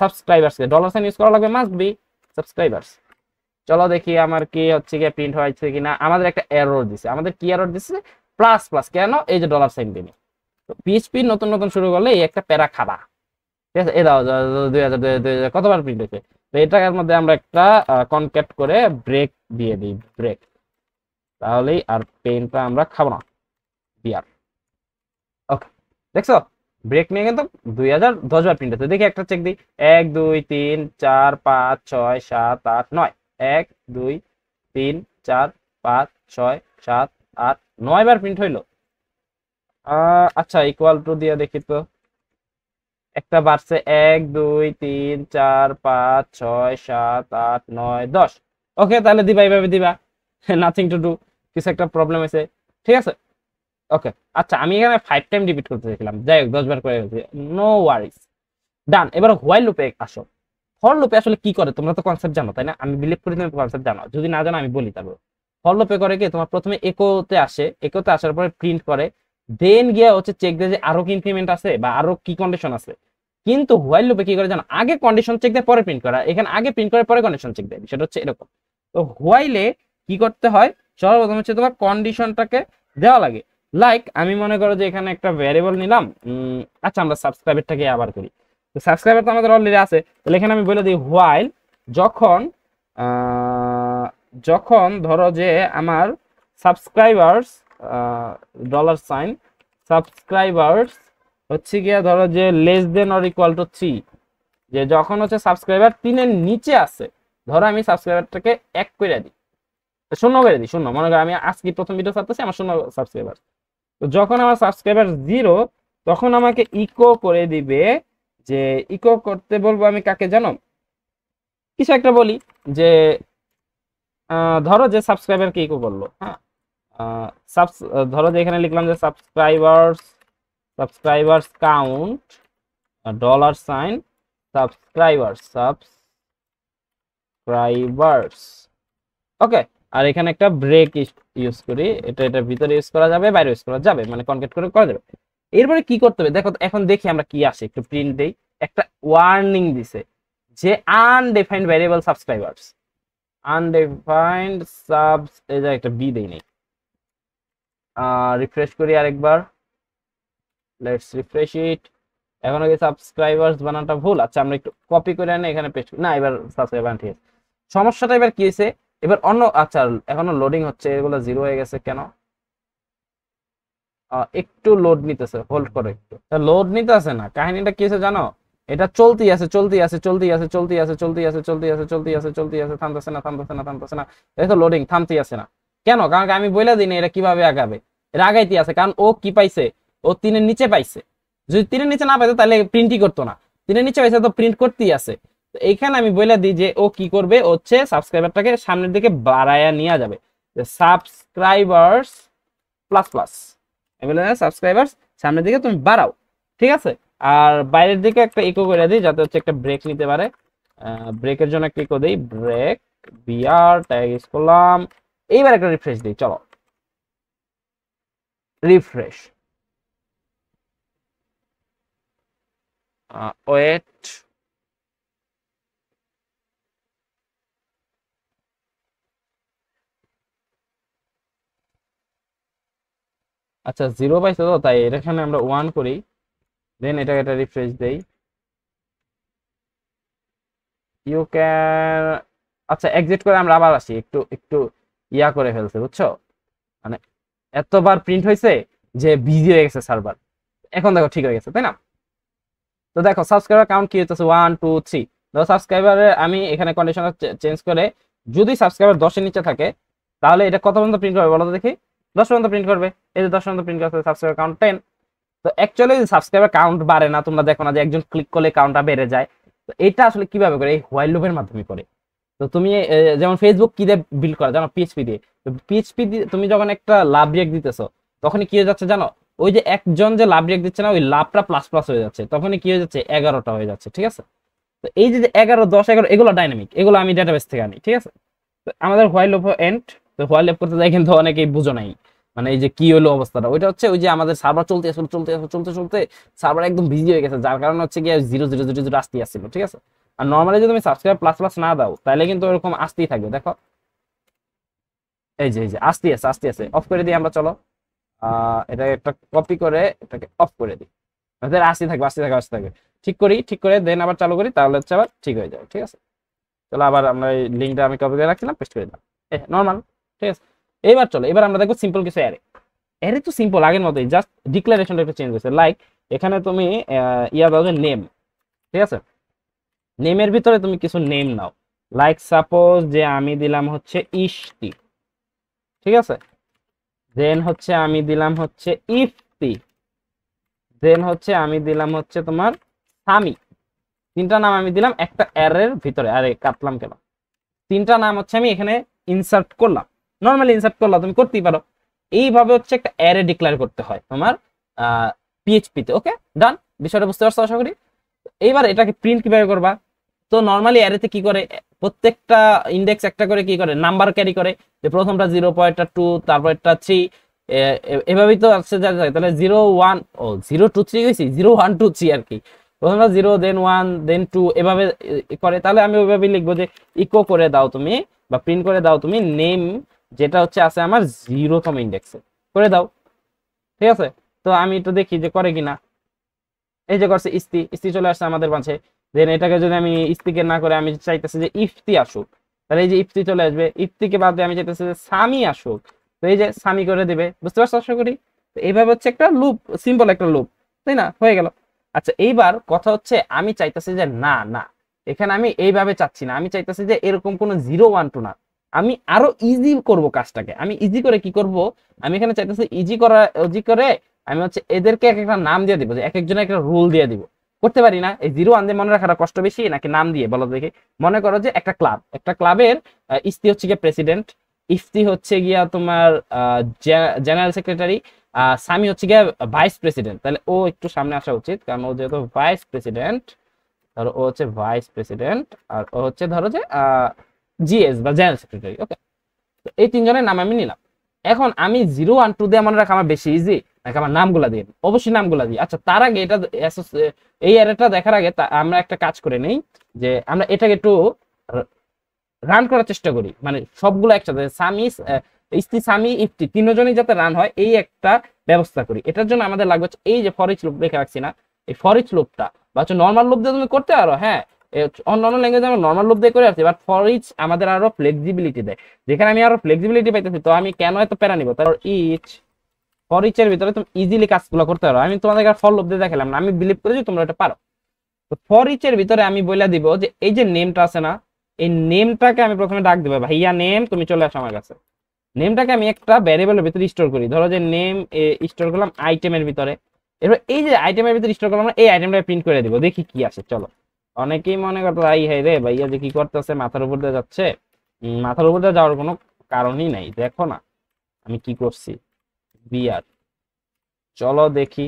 A: সাবস্ক্রাইবার্স কে, $, ইউজ করা লাগবে, মাস্ট বি সাবস্ক্রাইবার্স। চলো দেখি আমার কি হচ্ছে গিয়ে প্রিন্ট হয়েছে কিনা। আমাদের একটা এরর দিছে, আমাদের কি এরর দিছে, প্লাস প্লাস কেন, এই যে $, দিনে। তো পিএইচপি নতুন নতুন শুরু করলে এই একটা প্যারা খাবা, ঠিক আছে। এ দাও 2000 কতবার প্রিন্ট হয়েছে। তো এটার মধ্যে আমরা একটা কনক্যাট করে ব্রেক দিয়ে দিই, ব্রেক, তাহলেই আর পেনটা আমরা খাবো না। বিয়ার, ওকে, দেখছো ব্রেক নিয়ে কিন্তু 2010 বার প্রিন্ট হয়েছে। দেখি একটা চেক দিই, 1 2 3 4 5 6 7 8 9, 1 2 3 4 5 6 7 8 9 বার প্রিন্ট হইলো। আচ্ছা ইকুয়াল টু দিয়ে দেখি তো, একটা বাড়ছে 1 2 3 4 5 6 7 8 9 10। ওকে তাহলে দিবা, এইভাবে দিবা, নাথিং টু ডু, কিছু একটা প্রবলেম হয়েছে, ঠিক আছে। ওকে আচ্ছা আমি এখানে 5 টাইম রিপিট করতে চাইছিলাম, যাই হোক 10 বার করে গেছি, নো ওয়ারিস, ডান। এবার হোয়াইল লুপে আসো। ফর লুপে আসলে কি করে, তোমরা তো কনসেপ্ট জানো তাই না, আমি বিলিভ করি তুমি কনসেপ্ট জানো, যদি না জানো আমি বলি। তারপর ফর লুপে করে কি, তোমার প্রথমে একোতে আসে, একোতে আসার পরে প্রিন্ট করে, দেন গিয়ে হচ্ছে চেক দেয় যে আরো কি ইনক্রিমেন্ট আছে বা আরো কি কন্ডিশন আছে। কিন্তু হোয়াইল লুপে কি করে জানো, আগে কন্ডিশন চেক দেয় পরে প্রিন্ট করা, এখানে আগে প্রিন্ট করে পরে কন্ডিশন চেক দেয়, সেটা হচ্ছে এরকম। তো হোয়াইলে কি করতে হয়, সর্বপ্রথম হচ্ছে তোমার কন্ডিশনটাকে দেওয়া লাগে। লাইক আমি মনে করো যে এখানে একটা ভ্যারিয়েবল নিলাম, আচ্ছা আমরা সাবস্ক্রাইবারটাকে আবার করি। তো সাবস্ক্রাইবার তো আমাদের অলরেডি আছে, তাহলে এখানে আমি বলে দিই হোয়াইল যখন যখন ধরো যে আমার সাবস্ক্রাইবার্স $, সাবস্ক্রাইবার্স হচ্ছে গিয়া ধরো যে less than or equal to 3, যে যখন হচ্ছে সাবস্ক্রাইবার 3 এর নিচে আছে, ধরো আমি সাবস্ক্রাইবারটাকে 1 করে দিই, শূন্য করে দিই, শূন্য, মনে করো আমি আজকে প্রথম ভিডিও ছাড়তেছি, আমার শূন্য সাবস্ক্রাইবার। তো যখন আমার সাবস্ক্রাইবার 0, তখন আমাকে ইকো করে দিবে, যে ইকো করতে বলবো আমি কাকে জানো, কিছু একটা বলি, যে ধরো যে সাবস্ক্রাইবারকে ইকো করলো, হ্যাঁ, ধরো যে এখানে লিখলাম যে সাবস্ক্রাইবার্স কাউন্ট $, সাবস্ক্রাইবার্স, ওকে। আর এখানে একটা ব্রেক ইউজ করি, এটার ভিতরে ইউজ করা যাবে, বাইরে ইউজ করা যাবে, মানে কনকেট করে করা যাবে। এরপরে কি করতে হবে দেখো, এখন দেখি আমরা কি আসে, একটু প্রিন্ট দেই। একটা ওয়ার্নিং দিছে যে undefined variable subscribers, undefined subs, এই যে একটা বি দেই নেই। রিফ্রেশ করি আরেকবার, লেটস রিফ্রেশ ইট। এখন কি সাবস্ক্রাইবার্স বানানটা ভুল, আচ্ছা আমরা একটু কপি করে আনি, এখানে পেস্ট, না এবার সাবস্ক্রাইবার ঠিক আছে। সমস্যাটা এবার কি হয়েছে, এবার অন্য, আচ্ছা এখনো লোডিং হচ্ছে, এগুলো 0 হয়ে গেছে কেন, একটু লোড নিতেছে, হোল্ড করো একটু, লোড নিতেছে না, কাহিনীটা কি হয়েছে জানো, এটা চলতেই আছে, থামতেছে না, এই তো লোডিং থামতেই আছে না, কেন, কারণ আমি বলে দিই না এটা কিভাবে আগাবে, এটা আগাইতে আছে, কারণ ও কি পাইছে, ও 3 এর নিচে পাইছে, যদি 3 এর নিচে না পাইতো তাহলে প্রিন্টই করতো না, 3 এর নিচে পাইছে তো প্রিন্ট করতেই আছে। তো এইখানে আমি বলে দিই যে ও কি করবে, হচ্ছে সাবস্ক্রাইবারটাকে সামনের দিকে বাড়ায়া নিয়ে যাবে, সাবস্ক্রাইবার্স প্লাস প্লাস, সাবস্ক্রাইবার্স সামনের দিকে তুমি বাড়াও, ঠিক আছে। আর বাইরের দিকে একটা ইকো করে দিই, যাতে হচ্ছে একটা ব্রেক নিতে পারে, ব্রেকের জন্য একটা ইকো দিই, ব্রেক বিআর ট্যাগ ইউজ করলাম। এইবার একটা রিফ্রেশ দিই, চলো রিফ্রেশ, ওয়েট, আচ্ছা 0 পাইছে তো, তাই এখানে আমরা 1 করি, দেন এটাকে একটা রিফ্রেশ দেই, ইউ ক্যান, আচ্ছা এক্সিট করে আমরা আবার আসি, একটু একটু ইয়া করে ফেলছে বুঝছো, মানে এতবার প্রিন্ট হয়েছে যে বিজি হয়ে গেছে সার্ভার, এখন দেখো ঠিক হয়ে গেছে, তাই না। তো দেখো সাবস্ক্রাইবার কাউন্ট কি হচ্ছে 1 2 3, ধরো সাবস্ক্রাইবারে আমি এখানে কন্ডিশনাল চেঞ্জ করে, যদি সাবস্ক্রাইবার 10 এর নিচে থাকে তাহলে এটা কত পর্যন্ত প্রিন্ট করবে বলো তো দেখি, 10 পর্যন্ত প্রিন্ট করবে, এই যে 10 পর্যন্ত প্রিন্ট করছে, সাবস্ক্রাইবার কাউন্ট 10। তো অ্যাকচুয়ালি সাবস্ক্রাইবার কাউন্ট বাড়ে না, তোমরা দেখো না যে একজন ক্লিক করলে কাউন্টটা বেড়ে যায়, তো এটা আসলে কিভাবে করে, এই হোয়াইল লুপের মাধ্যমে করে। তো তুমি যেমন ফেসবুক কি দিয়ে বিল্ড করা জানো, পিএইচপি দিয়ে, তো পিএইচপি দিয়ে তুমি যখন একটা লাভ রিয়েক্ট দিতেছো, তখনই কি হয়ে যাচ্ছে জানো, ওই যে একজন যে লাভ রিয়েক্ট দিচ্ছে না, ওই লাভটা প্লাস প্লাস হয়ে যাচ্ছে, তখনই কি হয়ে যাচ্ছে 11টা হয়ে যাচ্ছে, ঠিক আছে। তো এই যে 11 10 11 এগুলো ডাইনামিক, এগুলো আমি ডেটাবেস থেকে আনি, ঠিক আছে। তো আমাদের হোয়াইল লুপ এন্ড, তো হোয়াইল লুপ করতে যাই কিন্তু অনেকেই বুঝো নাই, মানে এই যে কি হলো অবস্থাটা, ওইটা হচ্ছে ওই যে আমাদের সার্ভার চলতে সার্ভার একদম বিজি হয়ে গেছে, যার কারণে হচ্ছে গিয়ে 0 0 0 0 আসতে আসছিল, ঠিক আছে। আর নর্মালি যদি তুমি সাবস্ক্রাইব প্লাস প্লাস না দাও তাহলে কিন্তু এরকম আসতেই থাকবে, দেখো এই যে আসতে আছে, অফ করে দিই আমরা, চলো এটা একটা কপি করে এটাকে অফ করে দিই, আসতে থাকবে, ঠিক করে দেন আবার চালু করি, তাহলে হচ্ছে আবার ঠিক হয়ে যাবে, ঠিক আছে। চলো আবার আমরা এই লিঙ্কটা আমি কপি করে রাখছিলাম, পেস্ট করে দিলাম, নর্মাল, ঠিক আছে। এইবার চলো, এবার আমরা দেখবো সিম্পল কিছু অ্যারে, অ্যারে তো সিম্পল আগের মতোই, জাস্ট ডিক্লারেশনটা একটু চেঞ্জ হয়েছে, লাইক এখানে তুমি ইয়া দাও যে নেম, ঠিক আছে, নেমের ভিতরে তুমি কিছু নেম নাও, লাইক সাপোজ যে আমি দিলাম হচ্ছে ইশতি, ঠিক আছে, দেন হচ্ছে আমি দিলাম হচ্ছে ইফতি, দেন হচ্ছে আমি দিলাম হচ্ছে তোমার সামি, 3টা নাম আমি দিলাম একটা অ্যারের ভিতরে, আরে কাটলাম কেন, 3টা নাম হচ্ছে আমি এখানে ইনসার্ট করলাম, নর্মালি ইনসার্ট করলাম, তুমি করতেই পারো, এইভাবে হচ্ছে একটা অ্যারে ডিক্লেয়ার করতে হয় তোমার পিএইচপি তে, ওকে ডান, বিষয়টা বুঝতে পারছো আশা করি। এইবার এটাকে প্রিন্ট কিভাবে করবা, তো নর্মালি অ্যারেতে কি করে, প্রত্যেকটা ইন্ডেক্স একটা করে কি করে নাম্বার ক্যারি করে, যে প্রথমটা 0, পরেরটা 2, তারপরটা 3, এভাবেই তো আসছে যা যায়, তাহলে 0 1 ও 0 2 3 হয়েছি, 0 1 2 3 আর কি, প্রথমটা 0 দেন 1 দেন 2 এভাবে করে, তাহলে আমি ওইভাবেই লিখবো যে ইকো করে দাও তুমি, বা প্রিন্ট করে দাও তুমি নেম, যেটা হচ্ছে আছে আমার 0তম ইন্ডেক্সে, করে দাও, ঠিক আছে। তো আমি একটু দেখি যে করে কিনা, এই যে করছে ইস্তি চলে আসছে আমাদের মাঝে, দেন এটাকে যদি আমি ইস্তিকে না করে আমি চাইতেছি যে ইফতি আসুক, তাহলে এই যে ইফতি চলে আসবে, ইফতিকে বাদ দিয়ে আমি চাইতেছি যে সামি আসুক, তো এই যে সামি করে দিবে, বুঝতে পারছো আশা করি। তো এইভাবে হচ্ছে একটা লুপ, সিম্পল একটা লুপ, তাই না, হয়ে গেল। আচ্ছা এইবার কথা হচ্ছে আমি চাইতেছি যে না না, এখানে আমি এইভাবে চাচ্ছি না, আমি চাইতেছি যে এরকম কোনো 0 1 2 না, আমি আরো ইজি করব কাজটাকে। আমি ইজি করে কি করব, আমি এখানে চাইতেছি ইজি করে আমি হচ্ছে এদেরকে এক একটা নাম দিয়ে দিব, যে এক একজনের একটা রুল দিয়ে দিব। করতে পারি না? এই 0 1 দিয়ে মনে রাখাটা কষ্ট বেশি নাকি নাম দিয়ে বলো দেখি। মনে করো যে একটা ক্লাবের ইস্তি হচ্ছে গিয়ে প্রেসিডেন্ট, ইফতি হচ্ছে গিয়া তোমার জেনারেল সেক্রেটারি, সামি হচ্ছে গিয়া ভাইস প্রেসিডেন্ট। তাহলে ও একটু সামনে আসা উচিত, কারণ ও যেহেতু ভাইস প্রেসিডেন্ট, ধরো ও হচ্ছে ভাইস প্রেসিডেন্ট, আর ও হচ্ছে ধরো যে জিএস বা জেনারেল সেক্রেটারি। ওকে, তো এই তিনজনের নাম আমি নিলাম। এখন আমি 0 1 2 দিয়ে মনে রাখা আমার বেশি ইজি নাকি আমার নামগুলা দিয়ে? অবশ্যই নামগুলা দিই। আচ্ছা তার আগে এটা এই অ্যারেটা দেখার আগে আমরা একটা কাজ করে নেই, যে আমরা এটাকে একটু রান করার চেষ্টা করি, মানে সবগুলো একসাথে সামি ইস্তি সামি ইফতি তিনজনই যাতে রান হয় এই একটা ব্যবস্থা করি। এটার জন্য আমাদের লাগবে এই যে ফর ইচ লুপ রেখে রাখছি না, এই ফর ইচ লুপটা বা হচ্ছে নর্মাল লুপ দিয়ে তুমি করতে পারো। হ্যাঁ, অন্যান্য ল্যাঙ্গুয়েজে আমরা নর্মাল লুপ দিয়ে করে আসছি, বাট ফর ইচ আমাদের আরো ফ্লেক্সিবিলিটি দেয়। যেখানে আমি আরো ফ্লেক্সিবিলিটি পাইতেছি, তো আমি কেন এত প্যারা নিব? তারপর ইচ ফর ইচ এর ভিতরে তুমি ইজিলি কাজগুলো করতে পারো। আমি তোমাদেরকে ফর লুপ দিয়ে দেখালাম না, আমি বিলিভ করি যে তোমরা এটা পারো। তো ফর ইচ এর ভিতরে আমি বলে দিব যে এই যে নেমটা আছে না, এই নেমটাকে আমি প্রথমে ডাক দেবো, ভাইয়া নেম তুমি চলে আসো আমার কাছে। নেমটাকে আমি একটা ভ্যারিয়েবলের ভিতরে স্টোর করি, ধরো যে নেম স্টোর করলাম আইটেমের ভিতরে। এবার এই যে আইটেমের ভিতরে স্টোর করলাম, এই আইটেমটা প্রিন্ট করে দিব, দেখি কি আসে। চলো, অনেকেই মনে করতো আই হাই রে ভাইয়া যে কি করতেছে, মাথার উপর দিয়ে যাচ্ছে। মাথার উপর দিয়ে যাওয়ার কোনো কারণই নাই, দেখো না আমি কি করছি। বিয়ার, চলো দেখি।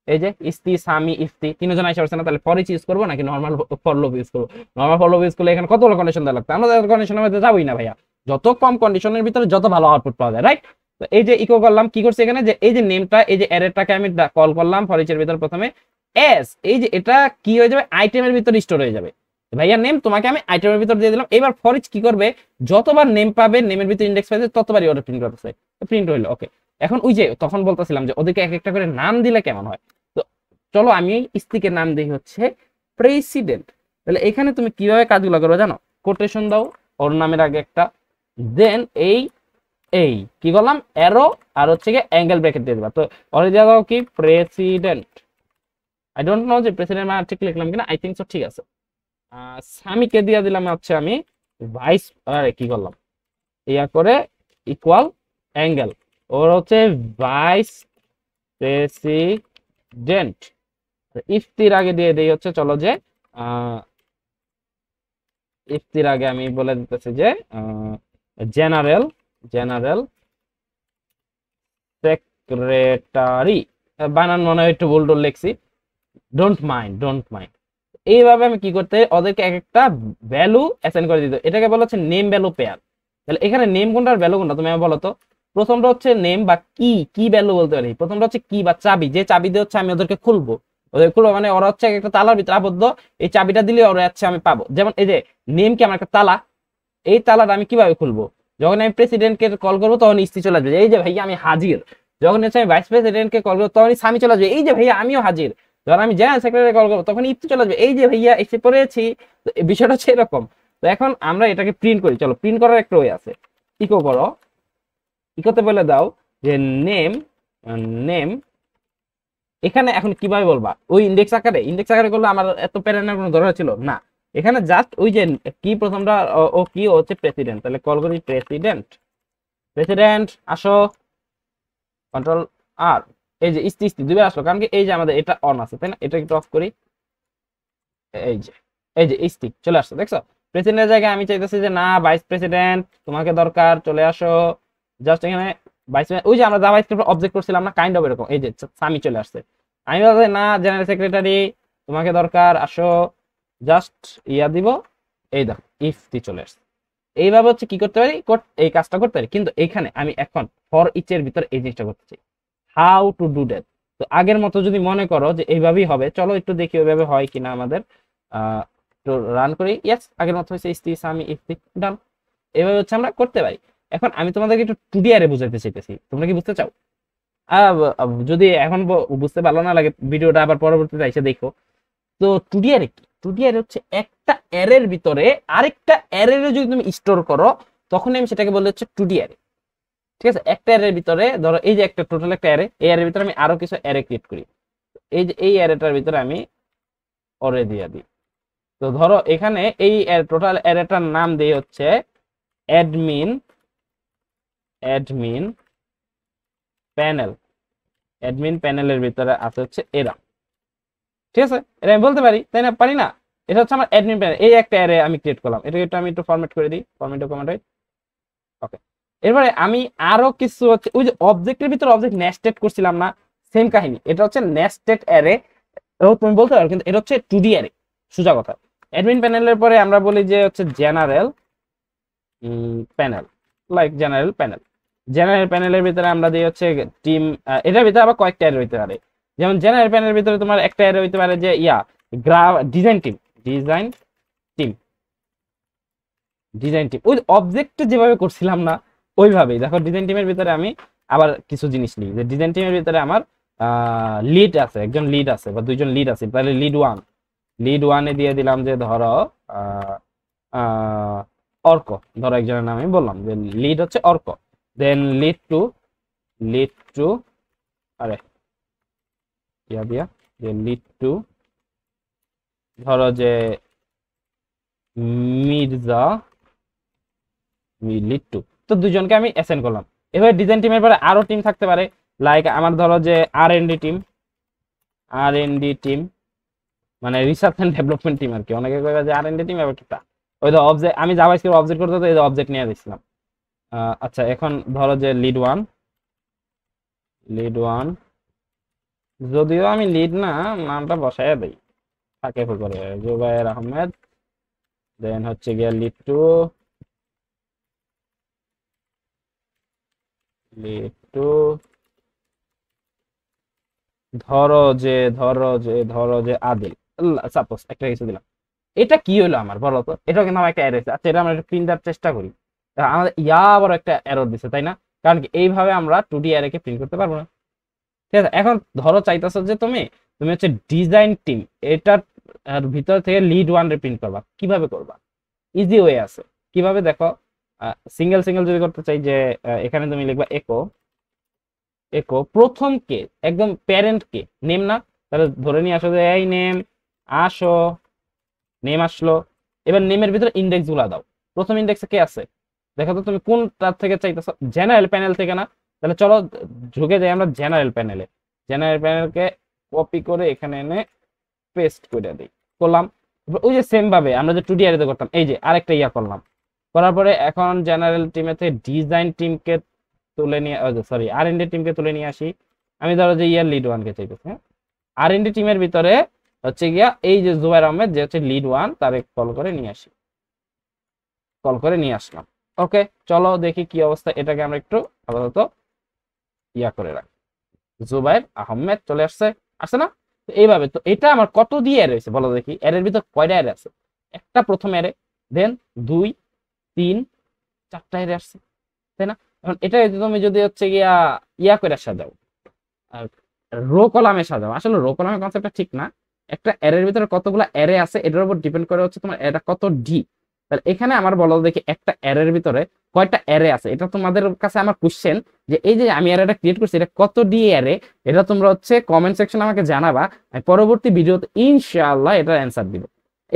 A: এই যে ইস্তি সামি ইফতি তিনজন আইসা পড়ছে না, তাহলে ফর ইচ ইউজ করবো নাকি নর্মাল ফর লুপ ইউজ করবো? নর্মাল ফর লুপ ইউজ করলে এখানে কতগুলো কন্ডিশন দেওয়া লাগতো, আমরা কন্ডিশনের মধ্যে যাবোই না ভাইয়া। যত কম কন্ডিশনের ভিতরে যত ভালো আউটপুট পাওয়া যায়, রাইট? তো এই যে ইকো করলাম, কি করছে এখানে, যে এই যে নেমটা এই যে অ্যারেটাকে আমি কল করলাম ফর ইচ এর ভিতরে প্রথমে এস, এই যে এটা কি হয়ে যাবে, আইটেমের ভিতরে স্টোর হয়ে যাবে। ভাইয়া নেম তোমাকে আমি আইটেমের ভিতর দিয়ে দিলাম। এবার ফর ইচ কি করবে, যতবার নেম পাবে, নেমের ভিতরে ইন্ডেক্স পাবে, ততবারই ওটা প্রিন্ট করতেছে। প্রিন্ট হইলো। ওকে, এখন ওই যে তখন বলতেছিলাম যে ওদেরকে এক একটা করে নাম দিলে কেমন হয়। তো চলো আমি স্টিকের নাম দিই হচ্ছে প্রেসিডেন্ট। তাহলে এখানে তুমি কিভাবে কাজগুলো করো জানো, কোটেশন দাও ওর নামের আগে একটা, দেন এই এই কি করলাম, অ্যারো আর হচ্ছে গিয়ে অ্যাঙ্গেল ব্র্যাকেট দিয়ে দিবা। তো ওরে দিয়ে দাও কি প্রেসিডেন্ট, আই ডোন্ট নো যে প্রেসিডেন্ট মানে ঠিক লিখলাম কিনা, আই থিঙ্ক সো, ঠিক আছে। সামিকে দিয়ে দিলাম হচ্ছে আমি ভাইস, আরে কি করলাম, ইয়া করে ইকুয়াল অ্যাঙ্গেল, ওর হচ্ছে ভাইস প্রেসিডেন্ট। ইফতির আগে দিয়ে দেই হচ্ছে, চলো যে ইফতির আগে আমি বলে দিতেছি যে জেনারেল জেনারেল সেক্রেটারি। বানান মনে হয় একটু ভুল টুল লিখছি, ডোন্ট মাইন্ড ডোন্ট মাইন্ড। এইভাবে আমি কি করতে, ওদেরকে এক একটা ভ্যালু অ্যাসাইন করে দিত, এটাকে বলা হচ্ছে নেম ভ্যালু পেয়ার। তাহলে এখানে নেম কোনটা আর ভ্যালু কোনটা তুমি বলো তো? প্রথমটা হচ্ছে নেম বা কি, কি ভ্যালু বলতে পারি। প্রথমটা হচ্ছে কি বা চাবি, যে চাবি দিয়ে হচ্ছে আমি ওদেরকে খুলবো, ওদের খুলবো মানে ওরা হচ্ছে একটা তালার ভিতরে আবদ্ধ, এই চাবিটা দিলে ওরা হচ্ছে আমি পাবো। যেমন এই যে নেম কি আমার একটা তালা, এই তালাটা আমি কিভাবে খুলবো, যখন আমি প্রেসিডেন্টকে কল করবো তখন ইস্তি চলে আসবে, এই যে ভাইয়া আমি হাজির। যখন হচ্ছে আমি ভাইস প্রেসিডেন্টকে কল করবো তখন সামি চলে আসবে, এই যে ভাইয়া আমিও হাজির। যখন আমি জেনারেল সেক্রেটারি কল করবো তখন ইফতি চলে আসবে, এই যে ভাইয়া এসে পড়েছি। বিষয়টা হচ্ছে এরকম। তো এখন আমরা এটাকে প্রিন্ট করি, চলো প্রিন্ট করার একটা ওয়ে আছে। ইকো করো, ইকোতে বলে দাও যে নেম নেম। এখানে এখন কিভাবে বলবা, ওই ইন্ডেক্স আকারে, ইন্ডেক্স আকারে করলে আমার এত প্যারানোর কোনো দরকার ছিল না। এখানে জাস্ট ওই যে কি প্রথমটা ও কি হচ্ছে প্রেসিডেন্ট, তাহলে কল করি প্রেসিডেন্ট। প্রেসিডেন্ট আসো, কন্ট্রোল আর, এই যে ইস্তি ইস্তি দুইবার আসলো, কারণ কি এই যে আমাদের এটা অন আছে তাই না, এটা একটু অফ করি। এই যে এই যে ইস্তি চলে আসছে, দেখছো? প্রেসিডেন্টের জায়গায় আমি চাইতেছি যে না ভাইস প্রেসিডেন্ট তোমাকে দরকার, চলে আসো। জাস্ট এখানে ভাইস, ওই যে আমরা জাভা স্ক্রিপ্ট অবজেক্ট করছিলাম না, কাইন্ড অফ এরকম, এই যে সামি চলে আসছে। আমি বলছি না জেনারেল সেক্রেটারি তোমাকে দরকার, আসো। জাস্ট ইয়া দিব, এই দেখো ইফতি চলে আসছে। এইভাবে হচ্ছে কি করতে পারি, এই কাজটা করতে পারি। কিন্তু এইখানে আমি এখন ফর ইচ এর ভিতর এই জিনিসটা করতে চাই, হাউ টু ডু দ্যাট। তো আগের মতো যদি মনে করো যে এইভাবেই হবে, চলো একটু দেখি ওইভাবে হয় কিনা আমাদের। তো রান করি, ইয়েস আগের মতো হয়েছে, ইস্তি সামি ইফতি ডান। এইভাবে হচ্ছে আমরা করতে পারি। এখন আমি তোমাদেরকে একটু টুডি আরে বুঝাইতে চাইতেছি, তোমরা কি বুঝতে চাও? যদি এখন বুঝতে ভালো না লাগে, ভিডিওটা আবার পরবর্তীতে এসে দেখো। তো টুডি আরে কি, টুডি আরে হচ্ছে একটা অ্যারের ভিতরে আরেকটা অ্যারে যদি তুমি স্টোর করো, তখন আমি সেটাকে বলি হচ্ছে টুডি অ্যারে। ঠিক আছে, একটা অ্যারের ভিতরে ধরো এই যে একটা টোটাল একটা অ্যারে, এই অ্যারের ভিতরে আমি আরো কিছু অ্যারে ক্রিয়েট করি। এই যে এই অ্যারেটার ভিতরে আমি অরে দিয়ে দিই। তো ধরো এখানে এই টোটাল অ্যারেটার নাম দিই হচ্ছে অ্যাডমিন অ্যাডমিন প্যানেল। অ্যাডমিন প্যানেলের ভিতরে আছে হচ্ছে এরা, ঠিক আছে? এটা আমি বলতে পারি, তাই না? পারি না? এটা হচ্ছে আমার অ্যাডমিন প্যানেল। এই একটা অ্যারে আমি ক্রিয়েট করলাম, এটাকে একটু আমি একটু ফরম্যাট করে দিই, ফরম্যাট ডকুমেন্ট। ওকে, এরপরে আমি আরো কিছু হচ্ছে ওই যে অবজেক্টের ভিতরে অবজেক্ট নেস্টেড করছিলাম না, সেম কাহিনী। এটা হচ্ছে নেস্টেড অ্যারে, তুমি বলতে পারো, কিন্তু এটা হচ্ছে 2D অ্যারে, সোজা কথা। অ্যাডমিন প্যানেলের পরে আমরা বলি যে হচ্ছে general panel, like general panel. General প্যানেলের ভিতরে আমরা দিই হচ্ছে টিম। এটার ভিতরে আবার কয়েকটা অ্যারে হইতে পারে, যেমন জেনারেল প্যানেলের ভিতরে তোমার একটা অ্যারে হইতে পারে যে design team, design team, design team. ওই অবজেক্ট যেভাবে করছিলাম না, ওইভাবেই দেখো ডিজাইন টিমের ভিতরে আমি আবার কিছু জিনিস নিই। যে ডিজাইন টিমের ভিতরে আমার লিড আছে, একজন লিড আছে বা দুইজন লিড আছে, তাহলে লিড ওয়ানে দিয়ে দিলাম যে ধরো অর্ক, ধরো একজনের নাম আমি বললাম যে লিড হচ্ছে অর্ক। দেন লিড টু আরে ইয়া দিয়া যে লিড টু ধরো যে মির্জা লিড টু। তো দুজনকে আমি অ্যাসাইন করলাম। এভাবে ডিজাইন টিমের পরে আরো টিম থাকতে পারে, লাইক আমার ধরো যে আর এন ডি টিম মানে রিসার্চ এন্ড ডেভেলপমেন্ট টিম আর কি। অনেকে কইবা যে আর এন ডি টিম একটা ওই তো অবজেক্ট, আমি জাভাস্ক্রিপ্ট অবজেক্ট করতে তো এই অবজেক্ট নিয়ে দিছিলাম। আচ্ছা, এখন ধরো যে লিড ওয়ান, যদিও আমি লিড না, নামটা বসায় দেই, থাকে করে জুবায়ের আহমেদ। দেন হচ্ছে গিয়া লিড টু ধরো যে আদিল, সাপোজ একটা কিছু দিলাম। এটা কি হলো আমার বলো তো? এটা কিন্তু আমার একটা এরর। আচ্ছা, এটা আমরা একটু প্রিন্ট দেওয়ার চেষ্টা করি। আমাদের বড় একটা এরর দিছে, তাই না? কারণ কি এইভাবে আমরা 2D অ্যারেকে প্রিন্ট করতে পারবো না, ঠিক আছে? এখন ধরো চাইতেছো যে তুমি তুমি হচ্ছে ডিজাইন টিম, এটার ভিতর থেকে লিড ওয়ান রে প্রিন্ট করবা। কিভাবে করবা? ইজি ওয়ে আছে। কিভাবে দেখো, সিঙ্গেল সিঙ্গেল যদি করতে চাই, যে এখানে তুমি লিখবা একো একো প্রথম কে, একদম প্যারেন্ট কে, নেম না? তাহলে ধরে নিয়ে আসো যে এই আসো নেম আসলো। এবার নেমের ভিতরে ইন্ডেক্স গুলা দাও। প্রথম ইন্ডেক্সে কে আছে দেখো তো, তুমি কোনটার থেকে চাইতেছো? জেনারেল প্যানেল থেকে না? তাহলে চলো ঢুকে যাই আমরা জেনারেল প্যানেলে। জেনারেল প্যানেলকে কপি করে এখানে এনে পেস্ট করে দিই, করলাম। ওই যে সেম ভাবে আমরা যে 2D অ্যারেতে করতাম, এই যে আরেকটা করলাম। করার পরে এখন জেনারেল টিমে থেকে ডিজাইন টিমকে তুলে নিয়ে, সরি আর এন ডি টিমকে তুলে নিয়ে আসি। আমি ধরো যে লিড ওয়ানকে চাইতেছি। হ্যাঁ, আর এন ডি টিমের ভিতরে হচ্ছে গিয়া এই যে জুবাইর আহমেদ যে হচ্ছে লিড ওয়ান, তারে কল করে নিয়ে আসলাম। ওকে, চলো দেখি কি অবস্থা। এটাকে আমরা একটু আপাতত করে রাখি। জুবাইর আহমেদ চলে আসছে, আসছে না? তো এইভাবে তো এটা আমার কত দিয়ে এর হয়েছে বলো দেখি? এর ভিতর কয়টা এর আছে? একটা প্রথম এরে, দেন 2 3 4টা এর আসছে, তাই না? এখন এটা তুমি যদি হচ্ছে গিয়া করে সাজাও, রো কলামে সাজাও। আসলে রো কলামের কনসেপ্টটা ঠিক না। একটা অ্যারের ভিতরে কতগুলো অ্যারে আছে এটার উপর ডিপেন্ড করে হচ্ছে তোমার এটা কত ডি। তাহলে এখানে আমার বলো দেখি একটা অ্যারের ভিতরে কয়টা অ্যারে আছে। এটা তোমাদের কাছে আমার কোশ্চেন, যে এই যে আমি অ্যারেটা ক্রিয়েট করছি এটা কত ডি অ্যারে। এটা তোমরা হচ্ছে কমেন্ট সেকশনে আমাকে জানাবা। আমি পরবর্তী ভিডিওতে ইনশাআল্লাহ এটার অ্যান্সার দিব।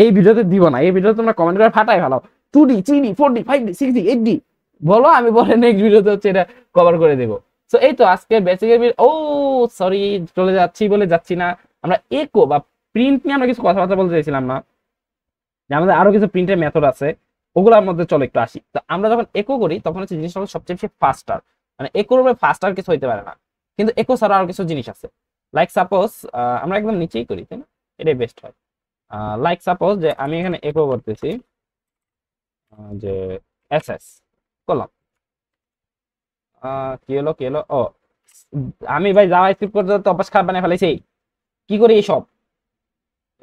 A: এই ভিডিওতে দিব না, এই ভিডিওতে তোমরা কমেন্ট করে ফাটাই ভালো। 2D 3D 4D 5D 6D 8D বলো, আমি পরে নেক্সট ভিডিওতে হচ্ছে এটা কভার করে দেবো। তো এই তো আজকের বেসিকের সরি চলে যাচ্ছি বলে যাচ্ছি না। আমরা একো বা প্রিন্ট নিয়ে আমরা কিছু কথাবার্তা বলতে চাইছিলাম না, যে আমাদের আরো কিছু প্রিন্টের মেথড আছে, ওগুলোর মধ্যে চলো একটু আসি। তো আমরা যখন একো করি তখন হচ্ছে জিনিসটা হলো সবচেয়ে বেশি ফাস্টার, মানে একোর উপরে ফাস্টার কিছু হইতে পারে না। কিন্তু একো ছাড়া আরো কিছু জিনিস আছে। লাইক সাপোজ আমরা একদম নিচেই করি, তাই না? এটাই বেস্ট হয়। লাইক সাপোজ যে আমি এখানে একো করতেছি যে এসএস করলাম। কি হলো ও, আমি ভাই জাভা স্ক্রিপ্ট করতে তো অভ্যাস খারাপ বানিয়ে ফেলেছি। কি করি এইসব?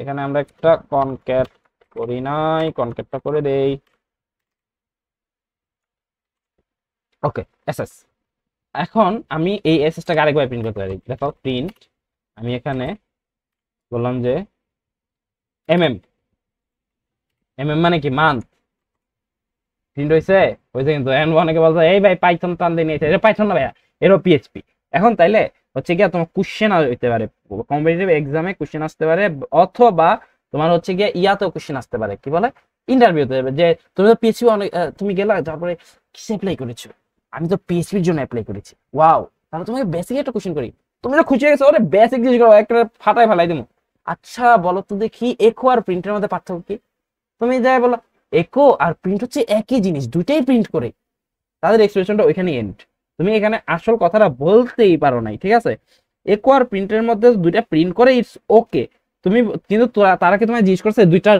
A: এখানে আমরা একটা কনক্যাট করি নাই, কনক্যাটটা করে দেই। ওকে, এসএস। এখন আমি এই এসএসটাকে আরেকবার প্রিন্ট করতে পারি। দেখো প্রিন্ট, আমি এখানে বললাম যে এমএম, এমএম মানে কি মান্থ। প্রিন্ট হয়েছে কিন্তু। এখন অনেকে বলছে এই ভাই পাইথন টান দিয়ে নিয়েছে, এটা পাইথন না ভাইয়া, এরও পিএইচপি। এখন তাইলে হচ্ছে গিয়া তোমার কোশ্চেন হইতে পারে, কম্পিটিটিভ এক্সামে কোশ্চেন আসতে পারে, অথবা তোমার হচ্ছে গিয়া ইয়াতেও কোশ্চেন আসতে পারে, কি বলে ইন্টারভিউতে, যে তুমি তো পিএইচপি অনেক তুমি গেলা, তারপরে কিসে অ্যাপ্লাই করেছো, আমি তো পিএইচপির জন্য অ্যাপ্লাই করেছি, ওয়াও, তাহলে তোমাকে বেসিক একটা কোশ্চেন করি, তুমি তো খুশি হয়ে গেছো, ওরে বেসিক জিনিস করো, একটা ফাটাই ফেলাই দেবো। আচ্ছা বলো তো দেখি এখো আর প্রিন্টের মধ্যে পার্থক্য কি? তুমি যাই বলো এখো আর প্রিন্ট হচ্ছে একই জিনিস, দুইটাই প্রিন্ট করে, তাদের এক্সপ্রেশনটা ওইখানে এন্ড। তুমি এখানে আসল কথাটা বলতেই পারো নাই, ঠিক আছে? এখো আর প্রিন্টের মধ্যে দুইটা প্রিন্ট করে, ইটস ওকে। তুমি কিন্তু তারা কি তোমায় জিজ্ঞেস করছে দুইটার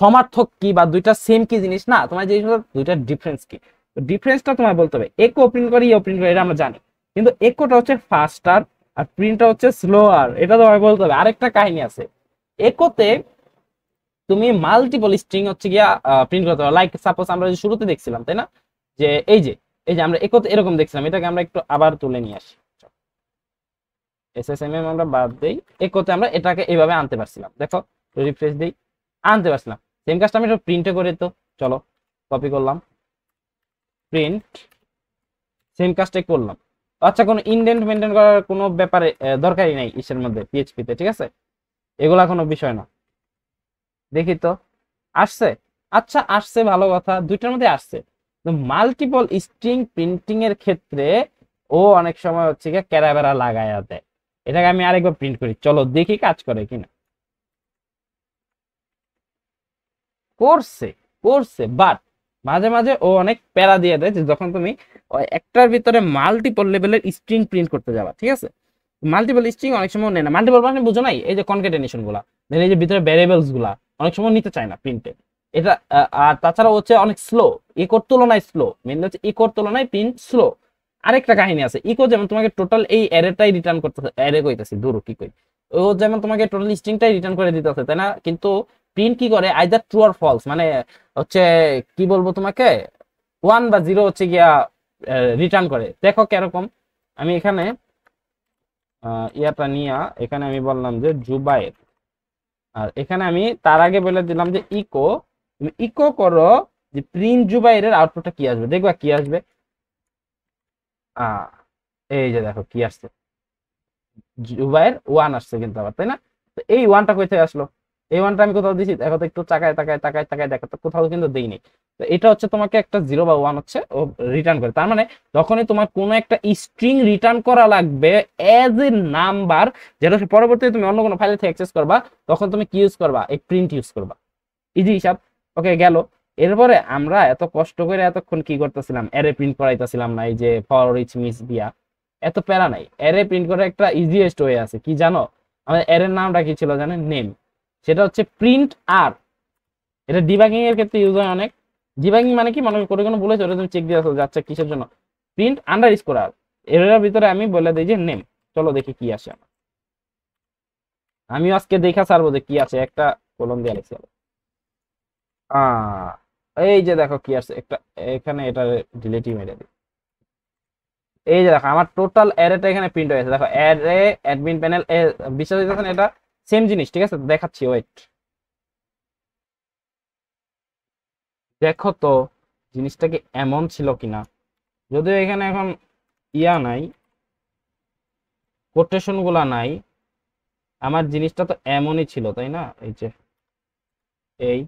A: সমার্থক কি বা দুইটা সেম কি জিনিস? না, তোমার জিজ্ঞেস করছে দুইটার ডিফারেন্স কি। ডিফারেন্সটা তোমায় বলতে হবে, এখো প্রিন্ট করে ইও প্রিন্ট করে, এটা আমরা জানি, কিন্তু এখোটা হচ্ছে ফাস্টার আর প্রিন্টটা হচ্ছে স্লোয়ার, এটা তোমায় বলতে হবে। আরেকটা কাহিনী আছে, এখোতে তুমি মাল্টিপল স্ট্রিং হচ্ছে গিয়া প্রিন্ট করতে পারো, লাইক সাপোজ আমরা যে শুরুতে দেখছিলাম, তাই না, যে এই যে আমরা একতে এরকম দেখছিলাম, এটাকে আমরা একটু আবার তুলে নিয়ে আসি, এসএসএমএম আমরা বাদ দেই, একতে আমরা এটাকে এইভাবে আনতে পারছিলাম, দেখো রিফ্রেশ দেই, আনতে পারছিলাম। সেম কাজটা আমি একটু প্রিন্টে করে, তো চলো কপি করলাম, প্রিন্ট, সেম কাজটাই করলাম। আচ্ছা, কোনো ইনডেন্ট মেনটেন করার কোনো ব্যাপারে দরকারই নাই ইসের মধ্যে, পিএইচপি তে, ঠিক আছে, এগুলা কোনো বিষয় না। দেখি তো আসছে, আচ্ছা আসছে, ভালো কথা, দুইটার মধ্যে আসছে। মাল্টিপল স্ট্রিং প্রিন্টিং এর ক্ষেত্রে ও অনেক সময় হচ্ছে গিয়ে ক্যারাবেরা লাগায়া দেয়। এটাকে আমি আরেকবার প্রিন্ট করি, চলো দেখি কাজ করে কিনা। করছে, করছে, বাট মাঝে মাঝে ও অনেক প্যারা দিয়ে দেয়, যে যখন তুমি একটার ভিতরে মাল্টিপল লেভেলের স্ট্রিং প্রিন্ট করতে যাবা, ঠিক আছে, মাল্টিপল স্ট্রিং অনেক সময় নেয় না। মাল্টিপল মানে বুঝো নাই, এই যে কনকেটেনেশন গুলা, এই যে ভিতরে ভ্যারিয়েবলস গুলা অনেক সময় নিতে চায় না প্রিন্টে, এটা আর তাছাড়া হচ্ছে অনেক স্লো, ইকোর তুলনায় স্লো, মেনলি হচ্ছে ইকোর তুলনায় প্রিন্ট স্লো। আরেকটা কাহিনী আছে, ইকো যেমন তোমাকে টোটাল এই অ্যারেটাই রিটার্ন করতেছে, অ্যারে কইতাছি দূর কি কই, ও যেমন তোমাকে টোটাল স্ট্রিংটাই রিটার্ন করে দিতেছে, তাই না, কিন্তু প্রিন্ট কি করে, আইদার ট্রু আর ফলস, মানে হচ্ছে কি বলবো তোমাকে, 1 বা 0 হচ্ছে গিয়া রিটার্ন করে। দেখো কিরকম, আমি এখানে ইয়াটা নিয়া এখানে আমি বললাম যে জুবাইর, আর এখানে আমি তার আগে বলে দিলাম যে ইকো, তুমি ইকো করো যে প্রিন্ট জুবাইরের আউটপুটটা কি আসবে, দেখবা কি আসবে। আহ এই যে দেখো কি আসছে, জুবাইর 1 আসছে কিন্তু আবার, তাই না? তো এই 1টা কই থেকে আসলো, এই 1টা আমি কোথাও দিছি, দেখো তো একটু তাকায় তাকায় তাকায় তাকায় দেখো তো, কোথাও কিন্তু দেইনি। তো এটা হচ্ছে তোমাকে একটা 0 বা 1 হচ্ছে ও রিটার্ন করে, তার মানে যখনই তোমার কোনো একটা স্ট্রিং রিটার্ন করা লাগবে এজ এ নাম্বার, যেটা পরবর্তীতে তুমি অন্য কোনো ফাইল থেকে অ্যাক্সেস করবা, তখন তুমি কি ইউজ করবা, এই প্রিন্ট ইউজ করবা। ইজি হিসাব, ওকে গেল। এরপরে আমরা এত কষ্ট করে এতক্ষণ কি করতেছিলাম, অ্যারে প্রিন্ট করাইতেছিলাম না, এই যে ফর ইচ মিস দিয়া, এত প্যারা নাই, অ্যারে প্রিন্ট করার একটা ইজিয়েস্ট ওয়ে আছে, কি জানো, আমাদের অ্যারের নামটা কি ছিল জানেন, নেম, সেটা হচ্ছে প্রিন্ট আর। এটা ডিবাগিং এর ক্ষেত্রে ইউজ হয় অনেক। ডিবাগিং মানে কি, মনে করে কোনো বলেছে ওটা তুমি চেক দিয়ে আসো যে আচ্ছা কিসের জন্য, প্রিন্ট আন্ডার স্কোর আর, এর ভিতরে আমি বলে দিই যে নেম, চলো দেখি কি আসে। আমিও আজকে দেখা ছাড়বো যে কি আছে, একটা কলম দিয়ে লিখছি। এই যে দেখো কি আসছে একটা, এখানে এটা ডিলিটই মেরে দিই। এই যে দেখো আমার টোটাল অ্যারেটা এখানে প্রিন্ট হয়েছে, দেখো অ্যারে অ্যাডমিন প্যানেল, বিশ্বাস হইতেছে এটা সেম জিনিস, ঠিক আছে, দেখাচ্ছি, ওয়েট, দেখো তো জিনিসটা কি এমন ছিল কিনা, যদিও এখানে এখন ইয়া নাই, কোটেশন গুলা নাই, আমার জিনিসটা তো এমনই ছিল, তাই না, এই যে এই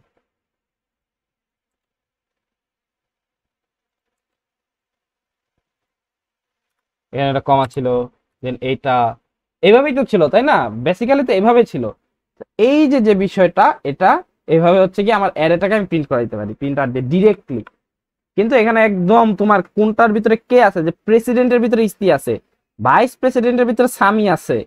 A: এখানে একটা কমা ছিল, দেন এইটা এইভাবেই তো ছিল, তাই না, বেসিক্যালি তো এভাবে ছিল। এই যে যে বিষয়টা, এটা এইভাবে হচ্ছে কি আমার অ্যারেটাকে আমি প্রিন্ট করাইতে পারি প্রিন্টার দিয়ে ডিরেক্টলি। কিন্তু এখানে একদম তোমার কোনটার ভিতরে কে আছে, যে প্রেসিডেন্টের ভিতরে ইস্তি আছে, ভাইস প্রেসিডেন্টের ভিতরে সামি আছে,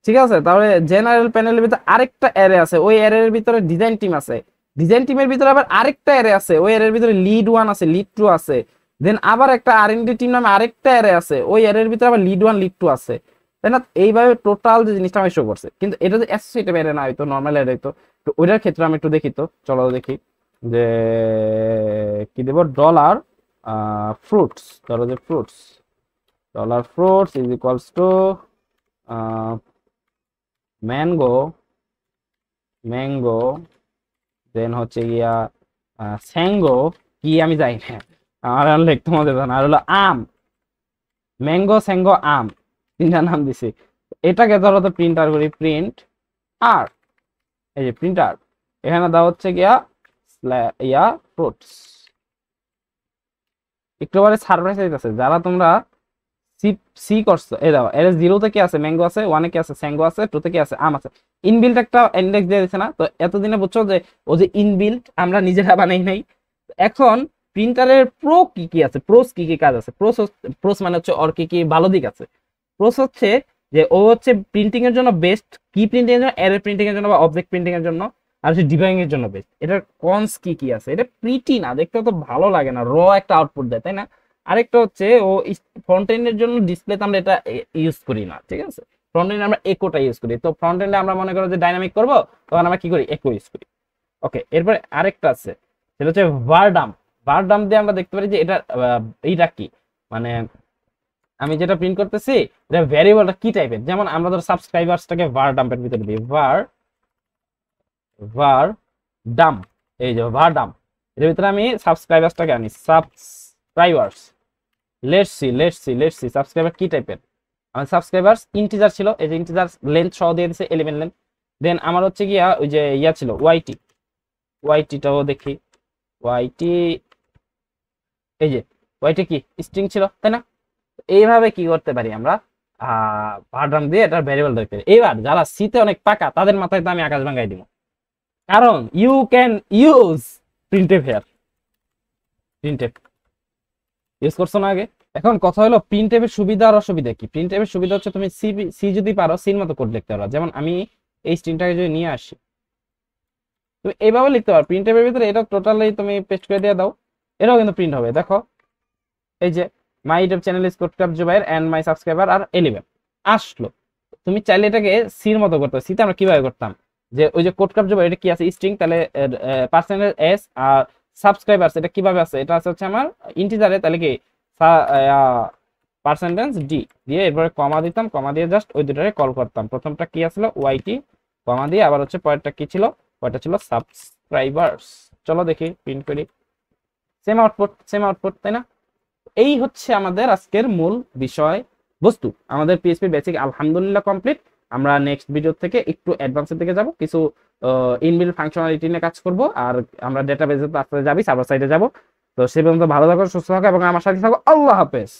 A: ঠিক আছে, তাহলে জেনারেল প্যানেলের ভিতরে আরেকটা অ্যারে আছে, ওই অ্যারের ভিতরে ডিজাইন টিম আছে, ডিজাইন টিমের ভিতরে আবার আরেকটা অ্যারে আছে, ওই অ্যারের ভিতরে লিড 1 আছে, লিড 2 আছে, দেন আবার একটা আর&ডি টিম নামে আরেকটা অ্যারে আছে, ওই অ্যারের ভিতরে আবার লিড 1 লিড 2 আছে, তাই না? এইভাবে টোটাল যে জিনিসটা আমি শো করছে, কিন্তু এটা যে অ্যাসোসিয়েটিভ অ্যারে না হয়তো নর্মাল অ্যারে হইতো। তো ওইটার ক্ষেত্রে আমি একটু দেখি, তো চলো দেখি যে কি দেব, ডলার ফ্রুটস, ধরো যে fruits, dollar fruits is equals to mango, mango, then হচ্ছে গিয়া স্যাঙ্গো, কি আমি যাই না, আমার লিখতে মজা না, আর হলো আম, ম্যাঙ্গো স্যাঙ্গো আম, তিনটা নাম দিছি। এটাকে ধরো তো প্রিন্টার করি, প্রিন্ট আর এই যে প্রিন্টার, এখানে দেওয়া হচ্ছে গিয়া ইয়া ফ্রুটস। একটু বারে সারপ্রাইজ হইতেছে, যারা তোমরা সি সি করছো, এই দাও এর 0 কি আছে ম্যাঙ্গো আছে, 1 কি আছে স্যাঙ্গো আছে, 2 কি আছে আম আছে। ইনবিল্ট একটা ইন্ডেক্স দিয়ে দিছে না, তো এতদিনে বুঝছো যে ও যে ইনবিল্ট আমরা নিজেরা বানাই নাই। এখন প্রিন্টারের প্রো কি কি আছে, প্রোস কি কি কাজ আছে, প্রোস মানে হচ্ছে ওর কি কি ভালো দিক আছে। প্রোস হচ্ছে যে ও হচ্ছে প্রিন্টিং এর জন্য বেস্ট, কি প্রিন্টিং এর জন্য, অ্যারে প্রিন্টিং এর জন্য বা অবজেক্ট প্রিন্টিং এর জন্য, আর হচ্ছে ডিবাগিং এর জন্য বেস্ট। এটার কনস কি কি আছে, এটা প্রিটি না, দেখতে তো ভালো লাগে না, র একটা আউটপুট দেয় তাই না। আরেকটা হচ্ছে ও ফ্রন্ট এন্ডের জন্য ডিসপ্লেতে আমরা এটা ইউজ করি না, ঠিক আছে। ফ্রন্ট এন্ডে আমরা একোটা ইউজ করি, তো ফ্রন্ট এন্ডে আমরা মনে করো যে ডাইনামিক করব, তখন আমরা কি করি, একো ইউজ করি। ওকে, এরপরে আরেকটা আছে, সেটা হচ্ছে ভারডাম। ভারডাম দিয়ে আমরা দেখতে পারি যে এটা এইটা কি, মানে আমি যেটা প্রিন্ট করতেছি এটা ভ্যারিয়েবলটা কি টাইপের। যেমন আমরা ধর সাবস্ক্রাইবার্সটাকে var ডাম্পের ভিতরে দিই, var ডাম, এই যে var ডাম, এর ভিতরে আমি সাবস্ক্রাইবার্সটাকে আনি, সাবস্ক্রাইবার্স। লেটস সি সাবস্ক্রাইবার কি টাইপের। আমার সাবস্ক্রাইবার্স ইন্টিজার ছিল, এই যে ইন্টিজার লেন্থ সহ দিয়ে দিছে 11 লেন্থ। দেন আমার হচ্ছে গিয়া ওই যে ইয়া ছিল ওয়াইটিটাও দেখি, ওয়াইটি, এই যে ওয়াইটি কি স্ট্রিং ছিল তাই না। এইভাবে কি করতে পারি আমরা, ভারডাম দিয়ে এটার ভ্যারিয়েবল ধরতে পারি। এবার যারা সিতে অনেক পাকা তাদের মাথায় তো আমি আকাশ ভাঙাই দিব, কারণ you can use printf here. Printf use করছো না আগে। এখন কথা হলো প্রিন্টএফের সুবিধা আর অসুবিধা কি। প্রিন্টএফের সুবিধা হচ্ছে তুমি সি যদি পারো সির মতো কোড লিখতে পারো। যেমন আমি এই স্ট্রিংটাকে যদি নিয়ে আসি, তুমি এইভাবে লিখতে পারো প্রিন্টএফের ভিতরে, এটা টোটালি তুমি পেস্ট করে দিয়ে দাও, এটাও কিন্তু প্রিন্ট হবে। দেখো এই যে my YouTube channel is codecraft Zubair and my subscriber আর 11 আসলো। তুমি চাইলে এটাকে সির মতো করতে, সিতে আমরা কিভাবে করতাম, যে ওই যে কোডক্রাফট জুবাইর এটা কি আছে স্ট্রিং, তাহলে পার্সেন্টেজ এস, আর সাবস্ক্রাইবার্স এটা কিভাবে আছে, এটা আছে হচ্ছে আমার ইন্টিজারে, তাহলে কি পার্সেন্টেজ ডি দিয়ে এরপরে কমা দিতাম, কমা দিয়ে জাস্ট ওই দুটারে কল করতাম। প্রথমটা কি আসলো ওয়াইটি, কমা দিয়ে আবার হচ্ছে পরেরটা কি ছিল, পরেরটা ছিল সাবস্ক্রাইবার্স। চলো দেখি প্রিন্ট করি, সেম আউটপুট তাই না। এই হচ্ছে আমাদের আজকের মূল বিষয় বস্তু। আমাদের পিএইচপি বেসিক আলহামদুলিল্লাহ কমপ্লিট। আমরা নেক্সট ভিডিও থেকে একটু অ্যাডভান্সের দিকে যাব, কিছু ইনবিল্ট ফাংশনালিটি নিয়ে কাজ করব, আর আমরা ডেটাবেসে আসতে যাবি, সার্ভার সাইডে যাব। তো সে পর্যন্ত ভালো থাকো, সুস্থ থাকো এবং আমার সাথে থাকো। আল্লাহ হাফেজ।